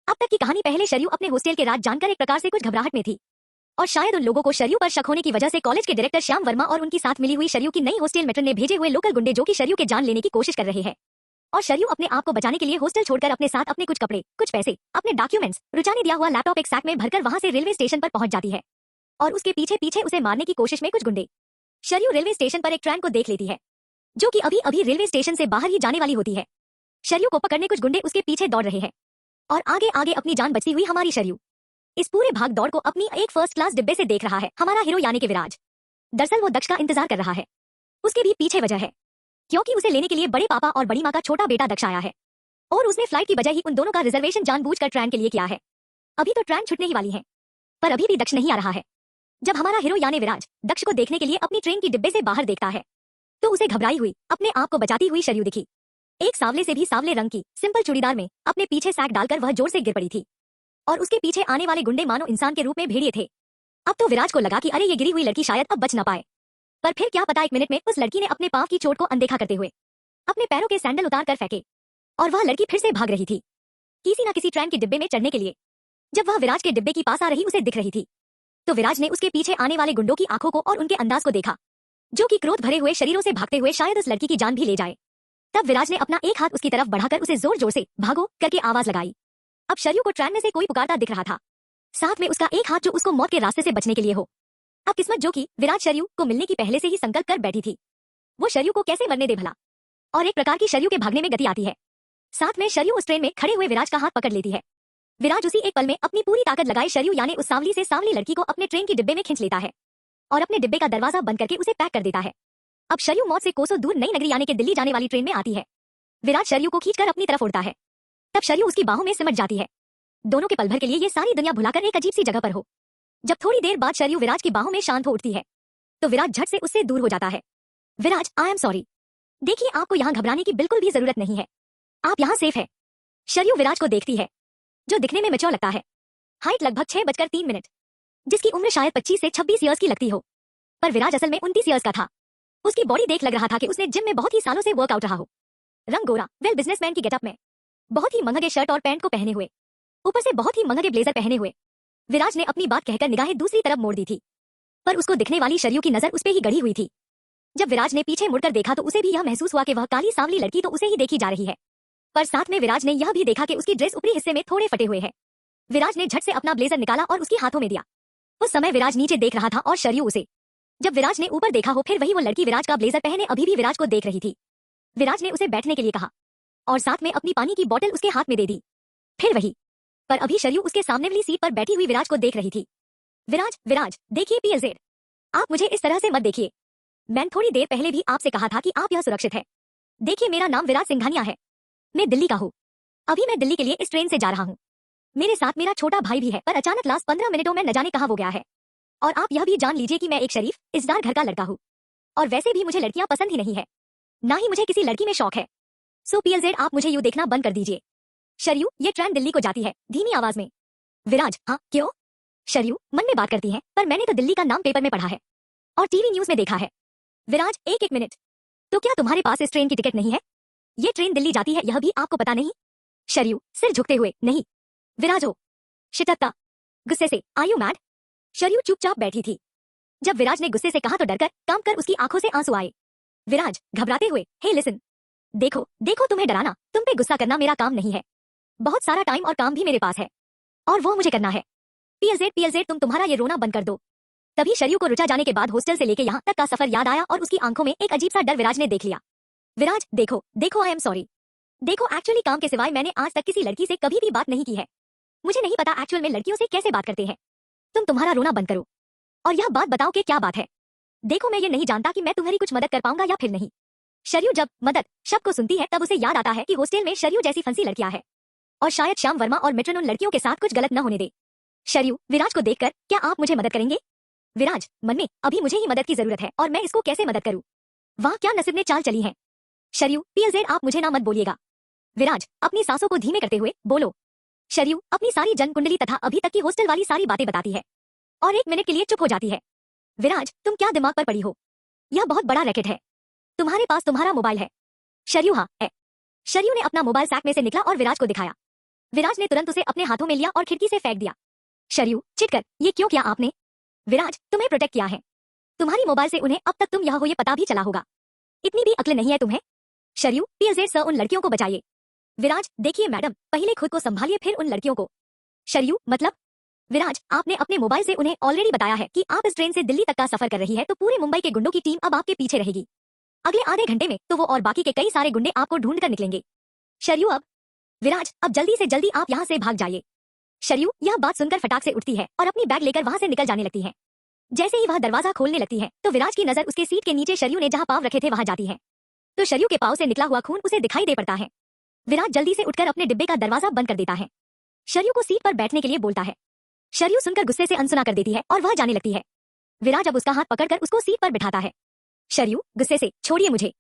अब तक की कहानी पहले शरयू अपने हॉस्टल के राज जानकर एक प्रकार से कुछ घबराहट में थी और शायद उन लोगों को शरयू पर शक होने की वजह से कॉलेज के डायरेक्टर श्याम वर्मा और उनकी साथ मिली हुई शरयू की नई हॉस्टल मेट्रो ने भेजे हुए लोकल गुंडे जो कि शरयू के जान लेने की कोशिश कर रहे हैं। और शरयू अपने आप को बचाने के लिए हॉस्टल छोड़कर अपने साथ अपने कुछ कपड़े, कुछ पैसे, अपने डॉक्यूमेंट्स, रुचाने दिया हुआ लैपटॉप एक सैक में भरकर वहां से रेलवे स्टेशन पर पहुंच जाती है और उसके पीछे पीछे उसे मारने की कोशिश में कुछ गुंडे। शरयू रेलवे स्टेशन पर एक ट्रेन को देख लेती है जो कि अभी अभी रेलवे स्टेशन से बाहर ही जाने वाली होती है। शरयू को पकड़ने कुछ गुंडे उसके पीछे दौड़ रहे हैं और आगे आगे अपनी जान बचती हुई हमारी शरयू इस पूरे भाग दौड़ को अपनी एक फर्स्ट क्लास डिब्बे से देख रहा है हमारा हीरो यानी कि विराज। दरअसल वो दक्ष का इंतजार कर रहा है। उसके भी पीछे वजह है क्योंकि उसे लेने के लिए बड़े पापा और बड़ी माँ का छोटा बेटा दक्ष आया है और उसने फ्लाइट की बजाय ही उन दोनों का रिजर्वेशन जानबूझकर ट्रेन के लिए किया है। अभी तो ट्रेन छूटने ही वाली है पर अभी भी दक्ष नहीं आ रहा है। जब हमारा हीरो यानी विराज दक्ष को देखने के लिए अपनी ट्रेन की डिब्बे से बाहर देखता है तो उसे घबराई हुई अपने आप को बचाती हुई शरयू दिखी। एक सांवले से भी सांवले रंग की सिंपल चूड़ीदार में अपने पीछे सैक डालकर वह जोर से गिर पड़ी थी और उसके पीछे आने वाले गुंडे मानो इंसान के रूप में भेड़िए थे। अब तो विराज को लगा कि अरे ये गिरी हुई लड़की शायद अब बच ना पाए, पर फिर क्या पता एक मिनट में उस लड़की ने अपने पांव की चोट को अनदेखा करते हुए अपने पैरों के सैंडल उतार कर फेंके और वह लड़की फिर से भाग रही थी किसी न किसी ट्रेन के डिब्बे में चढ़ने के लिए। जब वह विराज के डिब्बे की पास आ रही उसे दिख रही थी तो विराज ने उसके पीछे आने वाले गुंडों की आंखों को और उनके अंदाज को देखा जो कि क्रोध भरे हुए शरीरों से भागते हुए शायद उस लड़की की जान भी ले जाए। तब विराज ने अपना एक हाथ उसकी तरफ बढ़ाकर उसे जोर जोर से भागो करके आवाज लगाई। अब शरयू को ट्रेन में से कोई पुकारता दिख रहा था, साथ में उसका एक हाथ जो उसको मौत के रास्ते से बचने के लिए हो। अब किस्मत जो कि विराज शरयू को मिलने की पहले से ही संकल्प कर बैठी थी वो शरयू को कैसे मरने दे भला। और एक प्रकार की शरयू के भागने में गति आती है। साथ में शरयू उस ट्रेन में खड़े हुए विराज का हाथ पकड़ लेती है। विराज उसी एक पल में अपनी पूरी ताकत लगाए शरयू यानी उस सांवली से सांवली लड़की को अपने ट्रेन की डिब्बे में खींच लेता है और अपने डिब्बे का दरवाजा बंद करके उसे पैक कर देता है। अब शरयू मौत से कोसों दूर नई नगरी यानी कि दिल्ली जाने वाली ट्रेन में आती है। विराज शरयू को खींचकर अपनी तरफ उड़ता है। तब शरयू उसकी बाहों में सिमट जाती है। दोनों के पल भर के लिए ये सारी दुनिया भुलाकर एक अजीब सी जगह पर हो। जब थोड़ी देर बाद शरयू विराज की बाहों में शांत हो उठती है तो विराज झट से उससे दूर हो जाता है। विराज आई एम सॉरी, देखिए आपको यहाँ घबराने की बिल्कुल भी जरूरत नहीं है, आप यहाँ सेफ है। शरयू विराज को देखती है जो दिखने में मैच्योर लगता है। हाइट लगभग 6:03, जिसकी उम्र शायद 25 से 26 ईयर्स की लगती हो, पर विराज असल में 29 ईयर्स का था। उसकी बॉडी देख लग रहा था कि उसने जिम में बहुत ही सालों से वर्कआउट रहा हो। रंग गोरा, वेल बिजनेसमैन की गेटअप में, बहुत ही महंगे शर्ट और पैंट को पहने हुए, ऊपर से बहुत ही महंगे ब्लेजर पहने हुए। विराज ने अपनी बात कहकर निगाहें दूसरी तरफ मोड़ दी थी पर उसको दिखने वाली शरयू की नजर उस पे ही गड़ी हुई थी। जब विराज ने पीछे मुड़कर देखा तो उसे भी यह महसूस हुआ कि वह काली सांवली लड़की तो उसे ही देखी जा रही है, पर साथ में विराज ने यह भी देखा कि उसकी ड्रेस ऊपरी हिस्से में थोड़े फटे हुए हैं। विराज ने झट से अपना ब्लेजर निकाला और उसके हाथों में दिया। उस समय विराज नीचे देख रहा था और शरयू उसे। जब विराज ने ऊपर देखा हो फिर वही वो लड़की विराज का ब्लेजर पहने अभी भी विराज को देख रही थी। विराज ने उसे बैठने के लिए कहा और साथ में अपनी पानी की बोतल उसके हाथ में दे दी। फिर वही, पर अभी शरयू उसके सामने वाली सीट पर बैठी हुई विराज को देख रही थी। विराज विराज देखिए पीएलजेड, आप मुझे इस तरह से मत देखिए। मैंने थोड़ी देर पहले भी आपसे कहा था कि आप यह सुरक्षित है। देखिए मेरा नाम विराज सिंघानिया है, मैं दिल्ली का हूँ। अभी मैं दिल्ली के लिए इस ट्रेन से जा रहा हूँ। मेरे साथ मेरा छोटा भाई भी है, पर अचानक लास्ट 15 मिनटों में न जाने कहाँ वो गया है। और आप यह भी जान लीजिए कि मैं एक शरीफ इज्जतदार घर का लड़का हूँ और वैसे भी मुझे लड़कियां पसंद ही नहीं है, ना ही मुझे किसी लड़की में शौक है। सो पीएलजेड आप मुझे यूं देखना बंद कर दीजिए। शरयू ये ट्रेन दिल्ली को जाती है, धीमी आवाज में। विराज हाँ क्यों? शरयू मन में बात करती है, पर मैंने तो दिल्ली का नाम पेपर में पढ़ा है और टीवी न्यूज में देखा है। विराज एक मिनट, तो क्या तुम्हारे पास इस ट्रेन की टिकट नहीं है? ये ट्रेन दिल्ली जाती है यह भी आपको पता नहीं? शरयू सिर झुकते हुए नहीं। विराज हो शिटत्ता गुस्से से आर यू मैड? शरयू चुपचाप बैठी थी। जब विराज ने गुस्से से कहा तो डरकर काम कर उसकी आंखों से आंसू आए। विराज घबराते हुए हे लिसन, देखो देखो तुम्हें डराना, तुम पे गुस्सा करना मेरा काम नहीं है। बहुत सारा टाइम और काम भी मेरे पास है और वो मुझे करना है। पीएलजेड तुम तुम्हारा ये रोना बंद कर दो। तभी शरयू को रुचा जाने के बाद हॉस्टल से लेके यहाँ तक का सफर याद आया और उसकी आंखों में एक अजीब सा डर विराज ने देख लिया। विराज देखो देखो आई एम सॉरी, देखो एक्चुअली काम के सिवाय मैंने आज तक किसी लड़की से कभी भी बात नहीं की है। मुझे नहीं पता एक्चुअल में लड़कियों से कैसे बात करते हैं। तुम तुम्हारा रोना बंद करो और यह बात बताओ कि क्या बात है। देखो मैं ये नहीं जानता कि मैं तुम्हारी कुछ मदद कर पाऊंगा या फिर नहीं। शरयू जब मदद शब्द को सुनती है तब उसे याद आता है कि हॉस्टल में शरयू जैसी फंसी लड़कियां हैं और शायद श्याम वर्मा और मेट्रोन उन लड़कियों के साथ कुछ गलत न होने दे। शरयू विराज को देखकर क्या आप मुझे मदद करेंगे? विराज मन में अभी मुझे ही मदद की जरूरत है और मैं इसको कैसे मदद करूं? वाह क्या नसीब ने चाल चली है। शरयू पीएलजेड आप मुझे ना मत बोलिएगा। विराज अपनी सांसों को धीमे करते हुए बोलो। शरयू अपनी सारी जन कुंडली तथा अभी तक की हॉस्टल वाली सारी बातें बताती है और एक मिनट के लिए चुप हो जाती है। विराज तुम क्या दिमाग पर पड़ी हो? यह बहुत बड़ा रैकेट है। तुम्हारे पास तुम्हारा मोबाइल है? शरयू हाँ है। शरयू ने अपना मोबाइल सैक में से निकला और विराज को दिखाया। विराज ने तुरंत उसे अपने हाथों में लिया और खिड़की से फेंक दिया। शरयू चिढ़कर, ये क्यों किया आपने? विराज, तुम्हें प्रोटेक्ट किया है। तुम्हारी मोबाइल से उन्हें अब तक तुम यहाँ हो ये पता भी चला होगा। इतनी भी अक्ल नहीं है तुम्हें? शरयू, पीएलजेड सर, उन लड़कियों को बचाइए। विराज, देखिए मैडम, पहले खुद को संभालिए फिर उन लड़कियों को। शरयू, मतलब? विराज, आपने अपने मोबाइल से उन्हें ऑलरेडी बताया है कि आप इस ट्रेन से दिल्ली तक का सफर कर रही है, तो पूरे मुंबई के गुंडों की टीम अब आपके पीछे रहेगी। अगले आधे घंटे में तो वो और बाकी के कई सारे गुंडे आपको ढूंढ कर निकलेंगे। शरयू, अब? विराज, अब जल्दी से जल्दी आप यहाँ से भाग जाइए। शरयू यह बात सुनकर फटाक से उठती है और अपनी बैग लेकर वहां से निकल जाने लगती है। जैसे ही वह दरवाजा खोलने लगती है तो विराज की नजर उसके सीट के नीचे शरयू ने जहां पांव रखे थे वहां जाती है, तो शरयू के पांव से निकला हुआ खून उसे दिखाई दे पड़ता है। विराज जल्दी से उठकर अपने डिब्बे का दरवाजा बंद कर देता है। शरयू को सीट पर बैठने के लिए बोलता है। शरयू सुनकर गुस्से से अनसुना कर देती है और वह जाने लगती है। विराज अब उसका हाथ पकड़कर उसको सीट पर बिठाता है। शरयू गुस्से से, छोड़िए मुझे।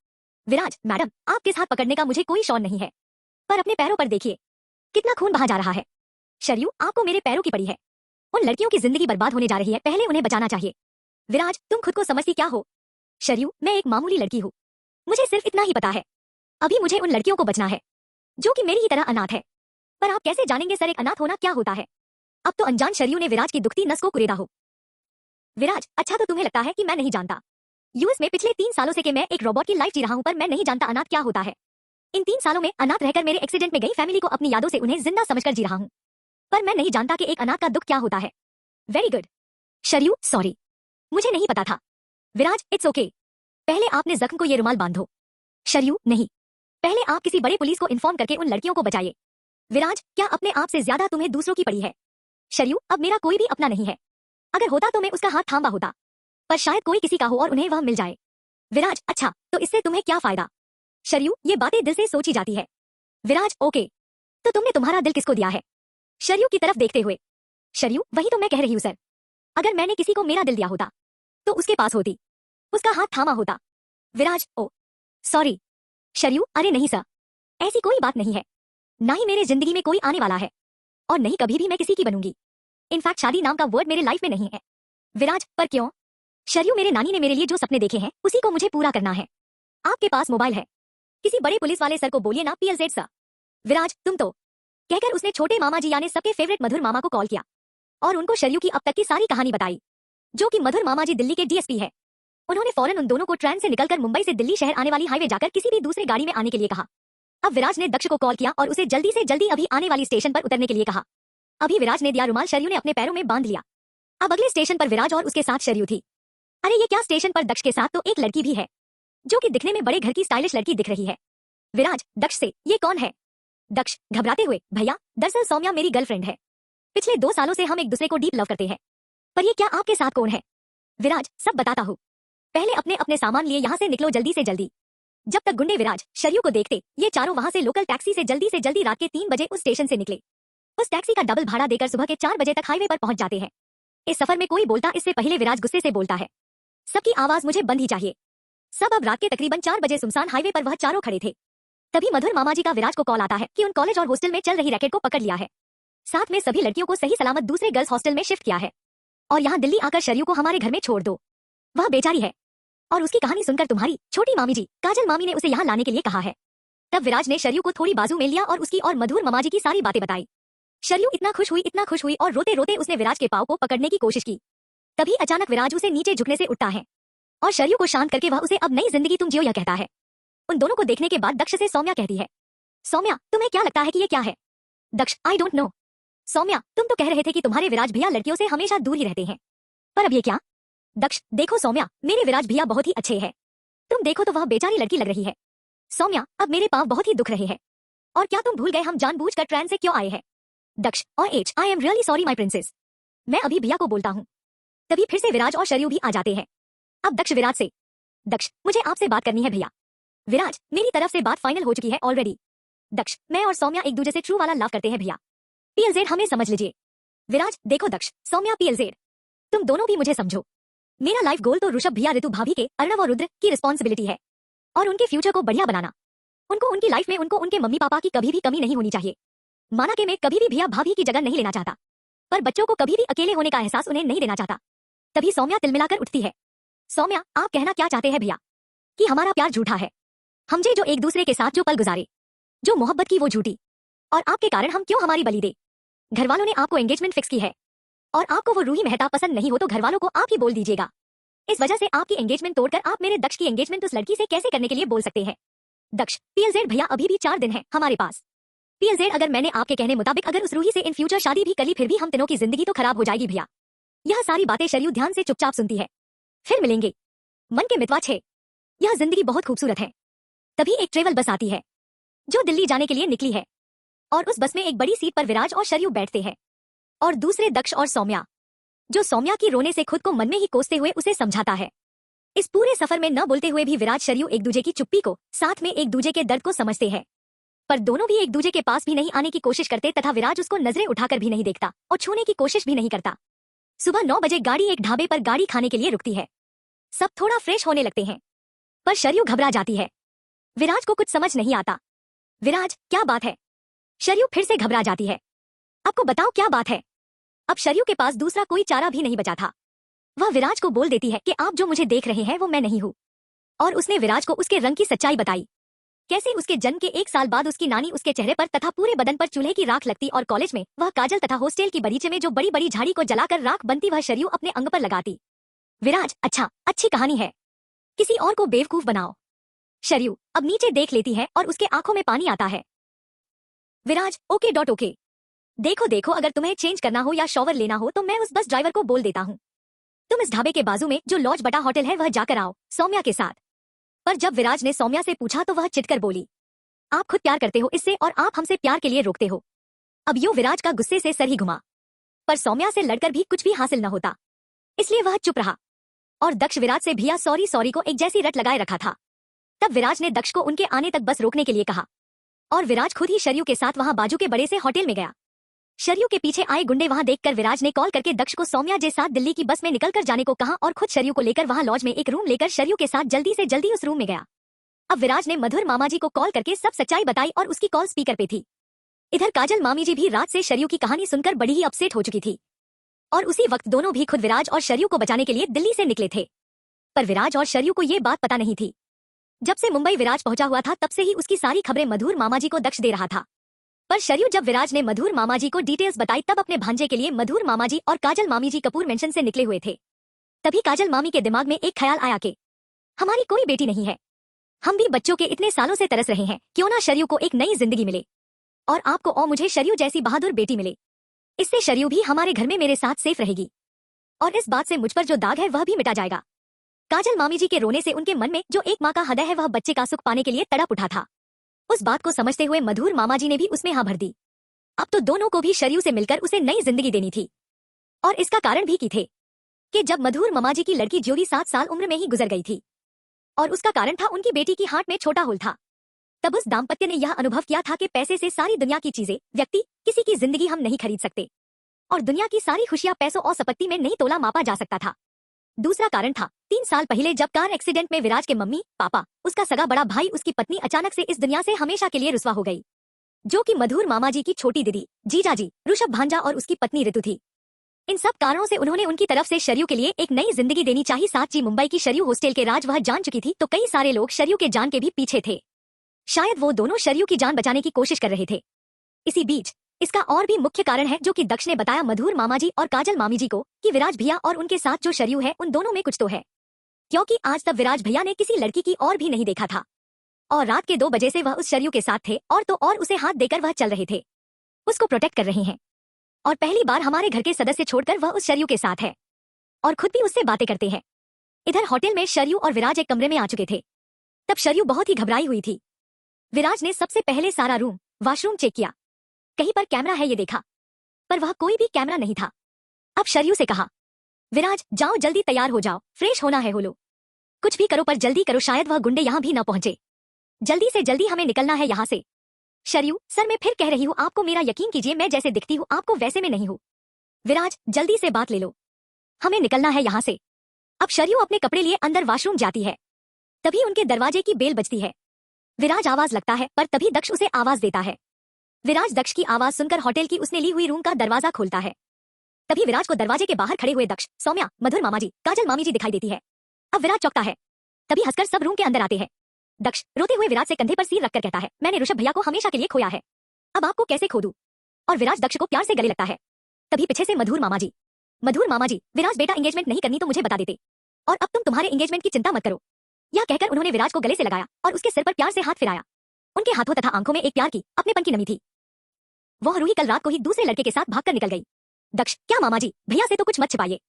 विराज, मैडम, आपके हाथ पकड़ने का मुझे कोई शौक नहीं है, पर अपने पैरों पर देखिए कितना खून बहा जा रहा है। शरयू, आपको मेरे पैरों की पड़ी है। उन लड़कियों की जिंदगी बर्बाद होने जा रही है, पहले उन्हें बचाना चाहिए। विराज, तुम खुद को समझती क्या हो? शरयू, मैं एक मामूली लड़की हूँ, मुझे सिर्फ इतना ही पता है। अभी मुझे उन लड़कियों को बचना है जो कि मेरी ही तरह अनाथ है। पर आप कैसे जानेंगे सर एक अनाथ होना क्या होता है? अब तो अनजान शरयू ने विराज की दुखती नस को कुरेदा हो। विराज, अच्छा तो तुम्हें लगता है कि मैं नहीं जानता। यूएस में पिछले 3 सालों से कि मैं एक रोबोट की लाइफ जी रहा हूं, पर मैं नहीं जानता अनाथ क्या होता है। इन 3 सालों में अनाथ रहकर मेरे एक्सीडेंट में गई फैमिली को अपनी यादों से उन्हें जिंदा समझकर जी रहा हूं, पर मैं नहीं जानता कि एक अनाथ का दुख क्या होता है। Very good. शरयू, सॉरी, मुझे नहीं पता था। विराज, इट्स ओके। पहले आपने जख्म को ये रुमाल बांधो। शरयू, नहीं, पहले आप किसी बड़े पुलिस को इन्फॉर्म करके उन लड़कियों को बचाइए। विराज, क्या अपने आप से ज्यादा तुम्हें दूसरों की पड़ी है? शरयू, अब मेरा कोई भी अपना नहीं है। अगर होता तो मैं उसका हाथ थामा होता, पर शायद कोई किसी का हो और उन्हें वह मिल जाए। विराज, अच्छा तो इससे तुम्हें क्या फायदा? शरयू, ये बातें दिल से सोची जाती है। विराज, ओके, तो तुमने तुम्हारा दिल किसको दिया है? शरयू की तरफ देखते हुए। शरयू, वही तो मैं कह रही हूँ सर। अगर मैंने किसी को मेरा दिल दिया होता तो उसके पास होती, उसका हाथ थामा होता। विराज, ओ सॉरी। शरयू, अरे नहीं सर, ऐसी कोई बात नहीं है। ना ही मेरे जिंदगी में कोई आने वाला है और नहीं कभी भी मैं किसी की बनूंगी। इनफैक्ट शादी नाम का वर्ड मेरे लाइफ में नहीं है। विराज, पर क्यों? शरयू, मेरे नानी ने मेरे लिए जो सपने देखे हैं उसी को मुझे पूरा करना है। आपके पास मोबाइल है, किसी बड़े पुलिस वाले सर को बोलिए ना, पीएलजेड सर। विराज, तुम तो, कहकर उसने छोटे मामा जी यानी सबके फेवरेट मधुर मामा को कॉल किया और उनको शरयू की अब तक की सारी कहानी बताई, जो कि मधुर मामा जी दिल्ली के डीएसपी है। उन्होंने फौरन उन दोनों को ट्रेन से निकलकर मुंबई से दिल्ली शहर आने वाली हाईवे जाकर किसी भी दूसरे गाड़ी में आने के लिए कहा। अब विराज ने दक्ष को कॉल किया और उसे जल्दी से जल्दी अभी आने वाली स्टेशन पर उतरने के लिए कहा। अभी विराज ने दिया रुमाल शरयू ने अपने पैरों में बांध लिया। अब अगले स्टेशन पर विराज और उसके साथ शरयू थी। अरे ये क्या, स्टेशन पर दक्ष के साथ तो एक लड़की भी है, जो कि दिखने में बड़े घर की स्टाइलिश लड़की दिख रही है। विराज दक्ष से, ये कौन है? दक्ष घबराते हुए, भैया दरअसल सौम्या मेरी गर्लफ्रेंड है। पिछले 2 सालों से हम एक दूसरे को डीप लव करते हैं। पर ये क्या, आपके साथ कौन है? विराज, सब बताता हूँ, पहले अपने अपने सामान लिए यहाँ से निकलो जल्दी से जल्दी। जब तक गुंडे विराज शरयू को देखते, ये चारों वहां से लोकल टैक्सी से जल्दी रात के 3 बजे उस स्टेशन से निकले। उस टैक्सी का डबल भाड़ा देकर सुबह के 4 बजे तक हाईवे पर पहुंच जाते हैं। इस सफर में कोई बोलता इससे पहले विराज गुस्से से बोलता है, सबकी आवाज मुझे बंद ही चाहिए। सब अब रात के तकरीबन 4 बजे सुनसान हाईवे पर वह चारों खड़े थे। तभी मधुर मामा जी का विराज को कॉल आता है कि उन कॉलेज और हॉस्टल में चल रही रैकेट को पकड़ लिया है, साथ में सभी लड़कियों को सही सलामत दूसरे गर्ल्स हॉस्टल में शिफ्ट किया है और यहाँ दिल्ली आकर शरयू को हमारे घर में छोड़ दो। वह बेचारी है और उसकी कहानी सुनकर तुम्हारी छोटी मामी जी काजल मामी ने उसे यहाँ लाने के लिए कहा है। तब विराज ने शरयू को थोड़ी बाजू में लिया और उसकी और मधुर मामा जी की सारी बातें बताई। शरयू इतना खुश हुई और रोते रोते उसने विराज के पाँव को पकड़ने की कोशिश की। तभी अचानक विराज उसे नीचे झुकने से उठता है और शरयू को शांत करके वह उसे अब नई जिंदगी तुम जियो यह कहता है। उन दोनों को देखने के बाद दक्ष से सौम्या कहती है, सौम्या तुम्हें क्या लगता है कि ये क्या है? दक्ष, आई डोंट नो। सौम्या, तुम तो कह रहे थे कि तुम्हारे विराज भैया लड़कियों से हमेशा दूर ही रहते हैं, पर अब ये क्या? दक्ष, देखो सौम्या, मेरे विराज भैया बहुत ही अच्छे हैं, तुम देखो तो वह बेचारी लड़की लग रही है। सौम्या, अब मेरे पाँव बहुत ही दुख रहे हैं, और क्या तुम भूल गए हम जानबूझकर ट्रेन से क्यों आए हैं? दक्ष, और H I am really sorry my princess, मैं अभी भैया को बोलता हूँ। तभी फिर से विराज और शरयू भी आ जाते हैं। अब दक्ष विराज से, दक्ष मुझे आपसे बात करनी है भैया। विराज, मेरी तरफ से बात फाइनल हो चुकी है ऑलरेडी। दक्ष, मैं और सौम्या एक दूसरे से ट्रू वाला लव करते हैं भैया, पीएलजेड हमें समझ लीजिए। विराज, देखो दक्ष, सौम्या, पीएलजेड, तुम दोनों भी मुझे समझो। मेरा लाइफ गोल तो ऋषभ भैया, ऋतु भाभी के, अर्णव और रुद्र की रिस्पॉन्सिबिलिटी है और उनके फ्यूचर को बढ़िया बनाना। उनको उनकी लाइफ में उनको उनके मम्मी पापा की कभी भी कमी नहीं होनी चाहिए। माना कि मैं कभी भी भैया भाभी की जगह नहीं लेना चाहता, पर बच्चों को कभी भी अकेले होने का एहसास उन्हें नहीं देना चाहता। तभी सौम्या तिलमिलाकर उठती है। सौम्या, आप कहना क्या चाहते हैं भैया कि हमारा प्यार झूठा है? हमजे जो एक दूसरे के साथ जो पल गुजारे, जो मोहब्बत की वो झूठी, और आपके कारण हम क्यों हमारी बलि दे? घर वालों ने आपको एंगेजमेंट फिक्स की है और आपको वो रूही मेहता पसंद नहीं हो तो घर वालों को आप ही बोल दीजिएगा। इस वजह से आपकी एंगेजमेंट तोड़कर आप मेरे दक्ष की एंगेजमेंट उस लड़की से कैसे करने के लिए बोल सकते हैं? दक्ष, पीएलजेड भैया अभी भी 4 दिन है हमारे पास। पीएलजेड, अगर मैंने आपके कहने मुताबिक अगर उस रूही से इन फ्यूचर शादी भी कर ली फिर भी हम तीनों की जिंदगी तो खराब हो जाएगी भैया। यह सारी बातें शरयू ध्यान से चुपचाप सुनती है। फिर मिलेंगे। मन के मितवा 6। यह जिंदगी बहुत खूबसूरत है। तभी एक ट्रेवल बस आती है जो दिल्ली जाने के लिए निकली है और उस बस में एक बड़ी सीट पर विराज और शरयू बैठते हैं और दूसरे दक्ष और सौम्या, जो सौम्या की रोने से खुद को मन में ही कोसते हुए उसे समझाता है। इस पूरे सफर में न बोलते हुए भी विराज शरयू एक दूजे की चुप्पी को, साथ में एक दूजे के दर्द को समझते हैं, पर दोनों भी एक दूजे के पास भी नहीं आने की कोशिश करते तथा विराज उसको नजरें उठाकर भी नहीं देखता और छूने की कोशिश भी नहीं करता। सुबह 9 बजे गाड़ी एक ढाबे पर गाड़ी खाने के लिए रुकती है। सब थोड़ा फ्रेश होने लगते हैं पर शरयू घबरा जाती है। विराज को कुछ समझ नहीं आता। विराज, क्या बात है? शरयू फिर से घबरा जाती है। आपको बताओ क्या बात है? अब शरयू के पास दूसरा कोई चारा भी नहीं बचा था। वह विराज को बोल देती है कि आप जो मुझे देख रहे हैं वो मैं नहीं हूँ। और उसने विराज को उसके रंग की सच्चाई बताई। कैसे उसके जन्म के 1 साल बाद उसकी नानी उसके चेहरे पर तथा पूरे बदन पर चूल्हे की राख लगती और कॉलेज में वह काजल तथा हॉस्टल की बगीचे में जो बड़ी बड़ी झाड़ी को जलाकर राख बनती वह शरयू अपने अंग पर लगाती। विराज, अच्छा, अच्छी कहानी है, किसी और को बेवकूफ बनाओ। शरयू अब नीचे देख लेती है और उसके आंखों में पानी आता है। विराज, ओके। देखो देखो, अगर तुम्हें चेंज करना हो या शॉवर लेना हो तो मैं उस बस ड्राइवर को बोल देता हूँ। तुम इस ढाबे के बाजू में जो लॉज बटा होटल है वह जाकर आओ सौम्या के साथ। पर जब विराज ने सौम्या से पूछा तो वह चिढ़कर बोली, आप खुद प्यार करते हो इससे और आप हमसे प्यार के लिए रोकते हो। अब यो विराज का गुस्से से सर ही घुमा, पर सौम्या से लड़कर भी कुछ भी हासिल न होता, इसलिए वह चुप रहा। और दक्ष विराज से भैया सॉरी को एक जैसी रट लगाए रखा था। तब विराज ने दक्ष को उनके आने तक बस रोकने के लिए कहा और विराज खुद ही शरयू के साथ वहां बाजू के बड़े से होटल में गया। शरयू के पीछे आए गुंडे वहां देखकर विराज ने कॉल करके दक्ष को सौम्या के साथ दिल्ली की बस में निकलकर जाने को कहा और खुद शरयू को लेकर वहां लॉज में एक रूम लेकर शरयू के साथ जल्दी से जल्दी उस रूम में गया। अब विराज ने मधुर मामा जी को कॉल करके सब सच्चाई बताई और उसकी कॉल स्पीकर पे थी। इधर काजल मामी जी भी रात से शरयू की कहानी सुनकर बड़ी ही अपसेट हो चुकी थी और उसी वक्त दोनों भी खुद विराज और शरयू को बचाने के लिए दिल्ली से निकले थे। पर विराज और शरयू को ये बात पता नहीं थी। जब से मुंबई विराज पहुंचा हुआ था तब से ही उसकी सारी खबरें मधुर मामा जी को दक्ष दे रहा था। पर शरयू जब विराज ने मधुर मामा जी को डिटेल्स बताई तब अपने भांजे के लिए मधुर मामा जी और काजल मामी जी कपूर मेंशन से निकले हुए थे। तभी काजल मामी के दिमाग में एक ख्याल आया कि हमारी कोई बेटी नहीं है, हम भी बच्चों के इतने सालों से तरस रहे हैं, क्यों ना शरयू को एक नई जिंदगी मिले और आपको और मुझे शरयू जैसी बहादुर बेटी मिले। इससे शरयू भी हमारे घर में मेरे साथ सेफ रहेगी और इस बात से मुझ पर जो दाग है वह भी मिटा जाएगा। काजल मामी जी के रोने से उनके मन में जो एक माँ का हृदय है वह बच्चे का सुख पाने के लिए तड़प उठा था। उस बात को समझते हुए मधुर मामा जी ने भी उसमें हाँ भर दी। अब तो दोनों को भी शरयू से मिलकर उसे नई जिंदगी देनी थी और इसका कारण भी की थे कि जब मधुर मामा जी की लड़की ज्योति 7 साल उम्र में ही गुजर गई थी और उसका कारण था उनकी बेटी की हार्ट में छोटा होल था। तब उस दाम्पत्य ने यह अनुभव किया था कि पैसे से सारी दुनिया की चीजें, व्यक्ति, किसी की जिंदगी हम नहीं खरीद सकते और दुनिया की सारी खुशियां पैसों और संपत्ति में नहीं तोला मापा जा सकता था। दूसरा कारण था 3 साल पहले जब कार एक्सीडेंट में विराज के मम्मी पापा, उसका सगा बड़ा भाई, उसकी पत्नी अचानक से इस दुनिया से हमेशा के लिए रुसवा हो गई, जो कि मधुर मामा जी की छोटी दीदी, जीजाजी, ऋषभ भांजा और उसकी पत्नी ऋतु थी। इन सब कारणों से उन्होंने उनकी तरफ से शरयू के लिए एक नई जिंदगी देनी चाहिए। साथ ही मुंबई की शरयू हॉस्टल के राज वह जान चुकी थी तो कई सारे लोग शरयू के जान के भी पीछे थे। शायद वो दोनों शरयू की जान बचाने की कोशिश कर रहे थे। इसी बीच इसका और भी मुख्य कारण है जो कि दक्ष ने बताया मधुर मामा जी और काजल मामी जी को कि विराज भैया और उनके साथ जो शरयू है उन दोनों में कुछ तो है, क्योंकि आज तक विराज भैया ने किसी लड़की की और भी नहीं देखा था और रात के 2 बजे से वह उस शरयू के साथ थे और तो और उसे हाथ देकर वह चल रहे थे, उसको प्रोटेक्ट कर रहे हैं और पहली बार हमारे घर के सदस्य छोड़कर वह उस शरयू के साथ है और खुद भी उससे बातें करते हैं। इधर होटल में शरयू और विराज एक कमरे में आ चुके थे। तब शरयू बहुत ही घबराई हुई थी। विराज ने सबसे पहले सारा रूम, वॉशरूम चेक किया, कहीं पर कैमरा है ये देखा, पर वह कोई भी कैमरा नहीं था। अब शरयू से कहा, विराज जाओ जल्दी तैयार हो जाओ, फ्रेश होना है, हो लो, कुछ भी करो पर जल्दी करो, शायद वह गुंडे यहाँ भी न पहुंचे, जल्दी से जल्दी हमें निकलना है यहाँ से। शरयू, सर मैं फिर कह रही हूँ आपको, मेरा यकीन कीजिए मैं जैसे दिखती हूँ आपको वैसे में नहीं हूँ। विराज जल्दी से बात ले लो, हमें निकलना है यहाँ से। अब शरयू अपने कपड़े लिए अंदर वॉशरूम जाती है, तभी उनके दरवाजे की बेल बजती है। विराज आवाज लगता है पर तभी दक्ष उसे आवाज देता है। विराज दक्ष की आवाज सुनकर होटल की उसने ली हुई रूम का दरवाजा खोलता है। तभी विराज को दरवाजे के बाहर खड़े हुए दक्ष, सौम्या, मधुर मामा जी, काजल मामी जी दिखाई देती है। अब विराज चौंकता है। तभी हंसकर सब रूम के अंदर आते हैं। दक्ष रोते हुए विराज से कंधे पर सिर रखकर कहता है, मैंने ऋषभ भैया को हमेशा के लिए खोया है, अब आपको कैसे खो दूं? और विराज दक्ष को प्यार से गले लगता है। तभी पीछे से मधुर मामा जी, विराज बेटा एंगेजमेंट नहीं करनी तो मुझे बता देते, और अब तुम तुम्हारे एंगेजमेंट की चिंता मत करो। यह कहकर उन्होंने विराज को गले से लगाया और उसके सिर पर प्यार से हाथ फिराया। उनके हाथों तथा आंखों में एक प्यार की, अपनेपन की नमी थी। वह रूही कल रात को ही दूसरे लड़के के साथ भागकर निकल गई। दक्ष, क्या मामा जी, भैया से तो कुछ मत छिपाइए।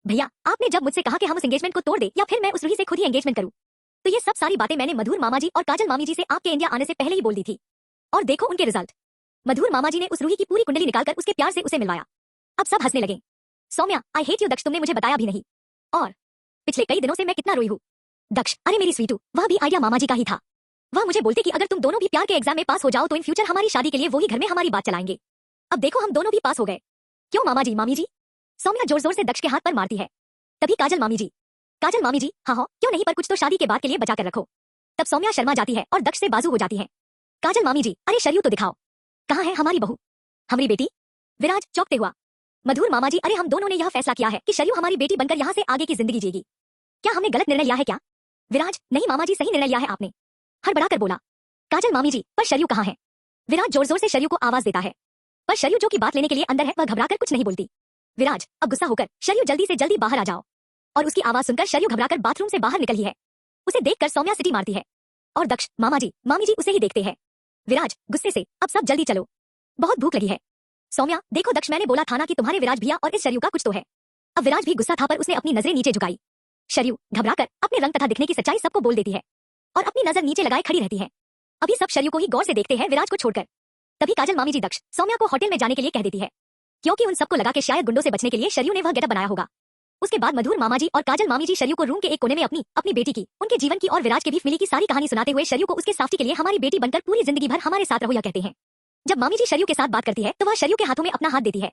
भैया, आपने जब मुझसे कहा कि हम उस एंगेजमेंट को तोड़ दे या फिर मैं उस रूही से खुद ही एंगेजमेंट करूं, तो ये सब सारी बातें मैंने मधुर मामा जी और काजल मामी जी से आपके इंडिया आने से पहले ही बोल दी थी। और देखो उनके रिजल्ट। मधुर मामा जी ने उस रूही की पूरी कुंडली निकालकर उसके प्यार से उसे मिलवाया। अब सब हंसने लगे। सौम्या, आई हेट यू दक्ष, तुमने मुझे बताया भी नहीं, और पिछले कई दिनों से मैं कितना रोई हूँ। दक्ष, अरे मेरी स्वीटू, वह भी आइडिया मामा जी का ही था। वह मुझे बोलते कि अगर तुम दोनों भी प्यार के एग्जाम में पास हो जाओ तो इन फ्यूचर हमारी शादी के लिए वो ही घर में हमारी बात चलाएंगे। अब देखो हम दोनों भी पास हो गए। क्यों मामा जी, मामी जी? सौम्या जोर जोर से दक्ष के हाथ पर मारती है। तभी काजल मामी जी, हाँ हाँ क्यों नहीं, पर कुछ तो शादी के बाद के लिए बचा कर रखो। तब सौम्या शर्मा जाती है और दक्ष से बाजू हो जाती है। काजल मामी जी, अरे शर्यू तो दिखाओ, कहाँ है हमारी बहू, हमारी बेटी? विराज चौंकते हुआ। मधुर मामा जी, अरे हम दोनों ने यह फैसला किया है कि शर्यू हमारी बेटी बनकर यहाँ से आगे की जिंदगी जिएगी। क्या हमने गलत निर्णय लिया है क्या? विराज, नहीं मामा जी, सही निर्णय लिया है आपने, हड़बड़ाकर बोला। काजल मामी जी, पर शर्यू कहाँ है? विराज जोर जोर से शर्यू को आवाज देता है, पर शर्यू जो की बात लेने के लिए अंदर है वह घबराकर कुछ नहीं बोलती। विराज, अब गुस्सा होकर शर्यू जल्दी से जल्दी बाहर आ जाओ। और उसकी आवाज सुनकर शर्यू घबराकर बाथरूम से बाहर निकली है। उसे देखकर सौम्या सिटी मारती है और दक्ष, मामा जी, मामी जी उसे ही देखते हैं। विराज गुस्से से, अब सब जल्दी चलो, बहुत भूख लगी है। सौम्या, देखो दक्ष, मैंने बोला था ना कि तुम्हारे विराज भैया और इस शर्यू का कुछ तो है। अब विराज भी गुस्सा था पर उसने अपनी नजरें नीचे झुकाई। शर्यू घबराकर अपने रंग तथा दिखने की सच्चाई सबको बोल देती है और अपनी नजर नीचे लगाए खड़ी रहती है। अभी सब शर्यू को ही गौर से देखते हैं विराज को छोड़कर। तभी काजल मामी जी दक्ष, सौम्या को होटल में जाने के लिए कह देती है, क्योंकि उन सबको लगा कि शायद गुंडों से बचने के लिए शर्यू ने वह गेटअप बनाया होगा। उसके बाद मधुर मामा जी और काजल मामी जी शर्यू को रूम के एक कोने में अपनी बेटी की, उनके जीवन की और विराज के भी मिली की सारी कहानी सुनाते हुए शर्यू को उसके साफ्टी के लिए हमारी बेटी बनकर पूरी जिंदगी भर हमारे साथ रहो या कहते हैं। जब मामी जी शर्यू के साथ बात करती है तो वह शर्यू के हाथों में अपना हाथ देती है,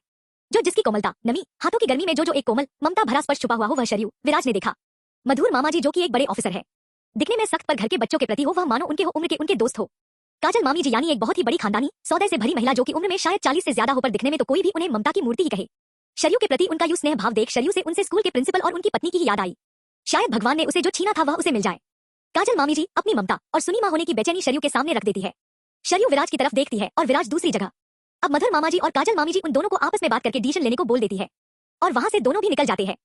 जो जिसकी कोमलता, नमी, हाथों की गर्मी में जो एक कोमल ममता भरा स्पर्श छुपा हुआ हो वह शर्यू विराज ने देखा। मधुर मामा जी जो कि एक बड़े ऑफिसर है, दिखने में सख्त पर घर के बच्चों के प्रति हो वह मानो उनके उम्र के उनके दोस्त हो। काजल मामी जी यानी एक बहुत ही बड़ी खानदानी सौदे से भरी महिला जो कि उम्र में शायद 40 से ज्यादा हो पर दिखने में तो कोई भी उन्हें ममता की मूर्ति ही कहे। शर्यू के प्रति उनका यूं स्नेह भाव देख शर्यू से उनसे स्कूल के प्रिंसिपल और उनकी पत्नी की ही याद आई। शायद भगवान ने उसे जो छीना था वह उसे मिल जाए। काजल मामी जी अपनी ममता और सुनीमा होने की बेचैनी शर्यू के सामने रख देती है। शर्यू विराज की तरफ देखती है और विराज दूसरी जगह। अब मधुर मामा जी और काजल मामी जी उन दोनों को आपस में बात करके डिसीजन लेने को बोल देती है और वहां से दोनों भी निकल जाते हैं।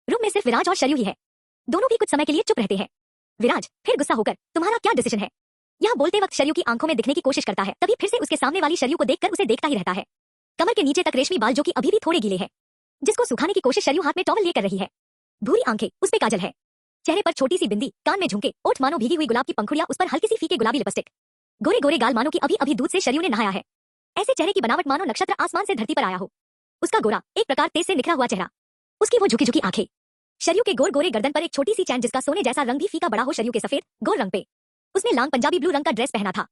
रूम में सिर्फ विराज और शर्यू ही है। दोनों भी कुछ समय के लिए चुप रहते हैं। विराज फिर गुस्सा होकर, तुम्हारा क्या डिसीजन है? यह बोलते वक्त शर्यू की आंखों में दिखने की कोशिश करता है, तभी फिर से उसके सामने वाली शर्यू को देखकर उसे देखता ही रहता है। कमर के नीचे तक रेशमी बाल जो कि अभी भी थोड़े गीले हैं, जिसको सुखाने की कोशिश शर्यू हाथ में टॉवल लेकर रही है। भूरी आंखें, उस पे काजल है, चेहरे पर छोटी सी बिंदी, कान में झुमके, ओठ मानो भीगी हुई गुलाब की पंखुड़ियां, उस पर हल्की सी फीके गुलाबी लिपस्टिक, गोरे गोरे गाल मानो कि अभी अभी दूध से शर्यू ने नहाया है। ऐसे चेहरे की बनावट मानो नक्षत्र आसमान से धरती पर आया हो। उसका गोरा एक प्रकार तेज से निखरा हुआ चेहरा, उसकी वो झुकी झुकी आंखें, शर्यू के गोर गोरे गर्दन पर एक छोटी सी चैन जिसका सोने जैसा रंग भी फीका बड़ा हो शर्यू के सफेद गोर रंग पे। उसने लांग पंजाबी ब्लू रंग का ड्रेस पहना था,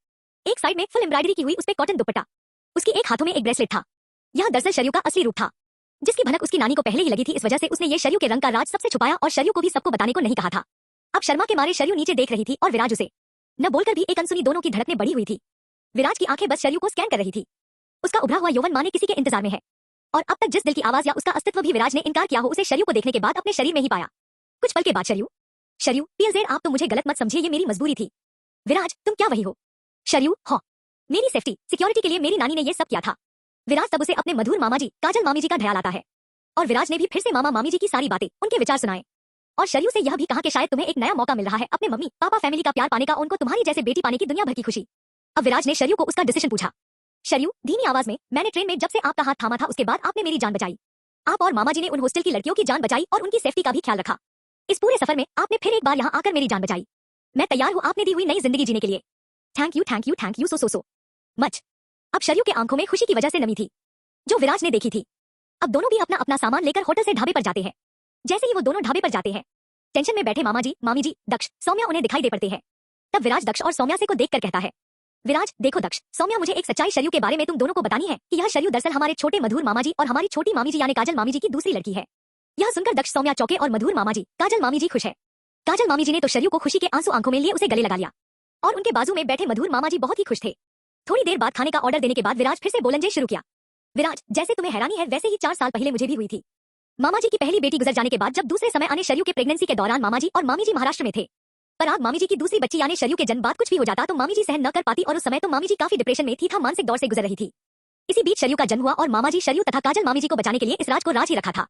एक साइड में फुल एम्ब्रॉयडरी की हुई उस पे कॉटन दुपट्टा, उसकी एक हाथों में एक ब्रेसलेट था। यह दरअसल शर्यू का असली रूप था, जिसकी भनक उसकी नानी को पहले ही लगी थी। इस वजह से उसने ये शर्यू के रंग का राज सबसे छुपाया और शर्यू को भी सबको बताने को नहीं कहा था। अब शर्मा के मारे शर्यू नीचे देख रही थी और विराज उसे न बोलकर भी एक अनसुनी दोनों की धड़कनें बढ़ी हुई थी। विराज की आंखें बस शर्यू को स्कैन कर रही थी। उसका उभरा हुआ यौवन माने किसी के इंतजार में है, और अब तक जिस दिल की आवाज या उसका अस्तित्व भी विराज ने इनकार किया हो उसे शर्यू को देखने के बाद अपने शरीर में ही पाया। कुछ पल के बाद शर्यू पीएलजेड, आप तो मुझे गलत मत समझिए, ये मेरी मजबूरी थी। विराज, तुम क्या वही हो? शर्यू, हाँ, मेरी सेफ्टी सिक्योरिटी के लिए मेरी नानी ने ये सब किया था। विराज तब उसे अपने मधुर मामा जी काजल मामी जी का ख्याल आता है और विराज ने भी फिर से मामा मामी जी की सारी बातें, उनके विचार सुनाए और शर्यू से यह भी कहा कि शायद तुम्हें एक नया मौका मिल रहा है अपने मम्मी पापा फैमिली का प्यार पाने का, उनको तुम्हारी जैसे बेटी पाने की दुनिया भर की खुशी। अब विराज ने शर्यू को उसका डिसीजन पूछा। शर्यू धीमी आवाज में, मैंने ट्रेन में जब से आपका हाथ थामा था उसके बाद आपने मेरी जान बचाई। आप और मामा जी ने उन हॉस्टल की लड़कियों की जान बचाई और उनकी सेफ्टी का भी ख्याल रखा। इस पूरे सफर में आपने फिर एक बार यहाँ आकर मेरी जान बचाई। मैं तैयार हूँ आपने दी हुई नई जिंदगी जीने के लिए। Thank you so much. अब शर्यू के आंखों में खुशी की वजह से नमी थी जो विराज ने देखी थी। अब दोनों भी अपना अपना सामान लेकर होटल से ढाबे पर जाते हैं। जैसे ही वो दोनों ढाबे पर जाते हैं, टेंशन में बैठे मामा जी, मामी जी, दक्ष, सौम्या उन्हें दिखाई दे पड़ते हैं। तब विराज दक्ष और सौम्या से को देखकर कहता है, विराज देखो दक्ष, सौम्या मुझे एक सच्चाई शर्यू के बारे में तुम दोनों को बतानी है कि यह शर्यू दरअसल हमारे छोटे मधुर मामा जी और हमारी छोटी मामी जी यानी काजल मामी जी की दूसरी लड़की है। यह सुनकर दक्ष सौम्या चौके और मधुर मामा जी काजल मामी जी खुश है। काजल मामी जी ने तो शर्यू को खुशी के आंसू आंखों में लिए उसे गले लगा लिया और उनके बाजू में बैठे मधुर मामा जी बहुत ही खुश थे। थोड़ी देर बाद खाने का ऑर्डर देने के बाद विराज फिर से बोलंजे शुरू किया। विराज, जैसे तुम्हें हैरानी है वैसे ही 4 साल पहले मुझे भी हुई थी। मामा जी की पहली बेटी गुजर जाने के बाद जब दूसरे समय आने शर्यू के प्रेगनेंसी के दौरान मामा जी और मामी जी महाराष्ट्र में थे, पर आग मामी जी की दूसरी बच्ची यानी शरयू के जन्म बाद कुछ भी हो जाता तो मामी जी सहन न कर पाती और उस समय तो मामी जी काफी डिप्रेशन में थी, मानसिक दौर से गुजर रही थी। इसी बीच शरयू का जन्म हुआ और मामा जी शरयू तथा काजल मामी जी को बचाने के लिए इस राज को राज ही रखा था।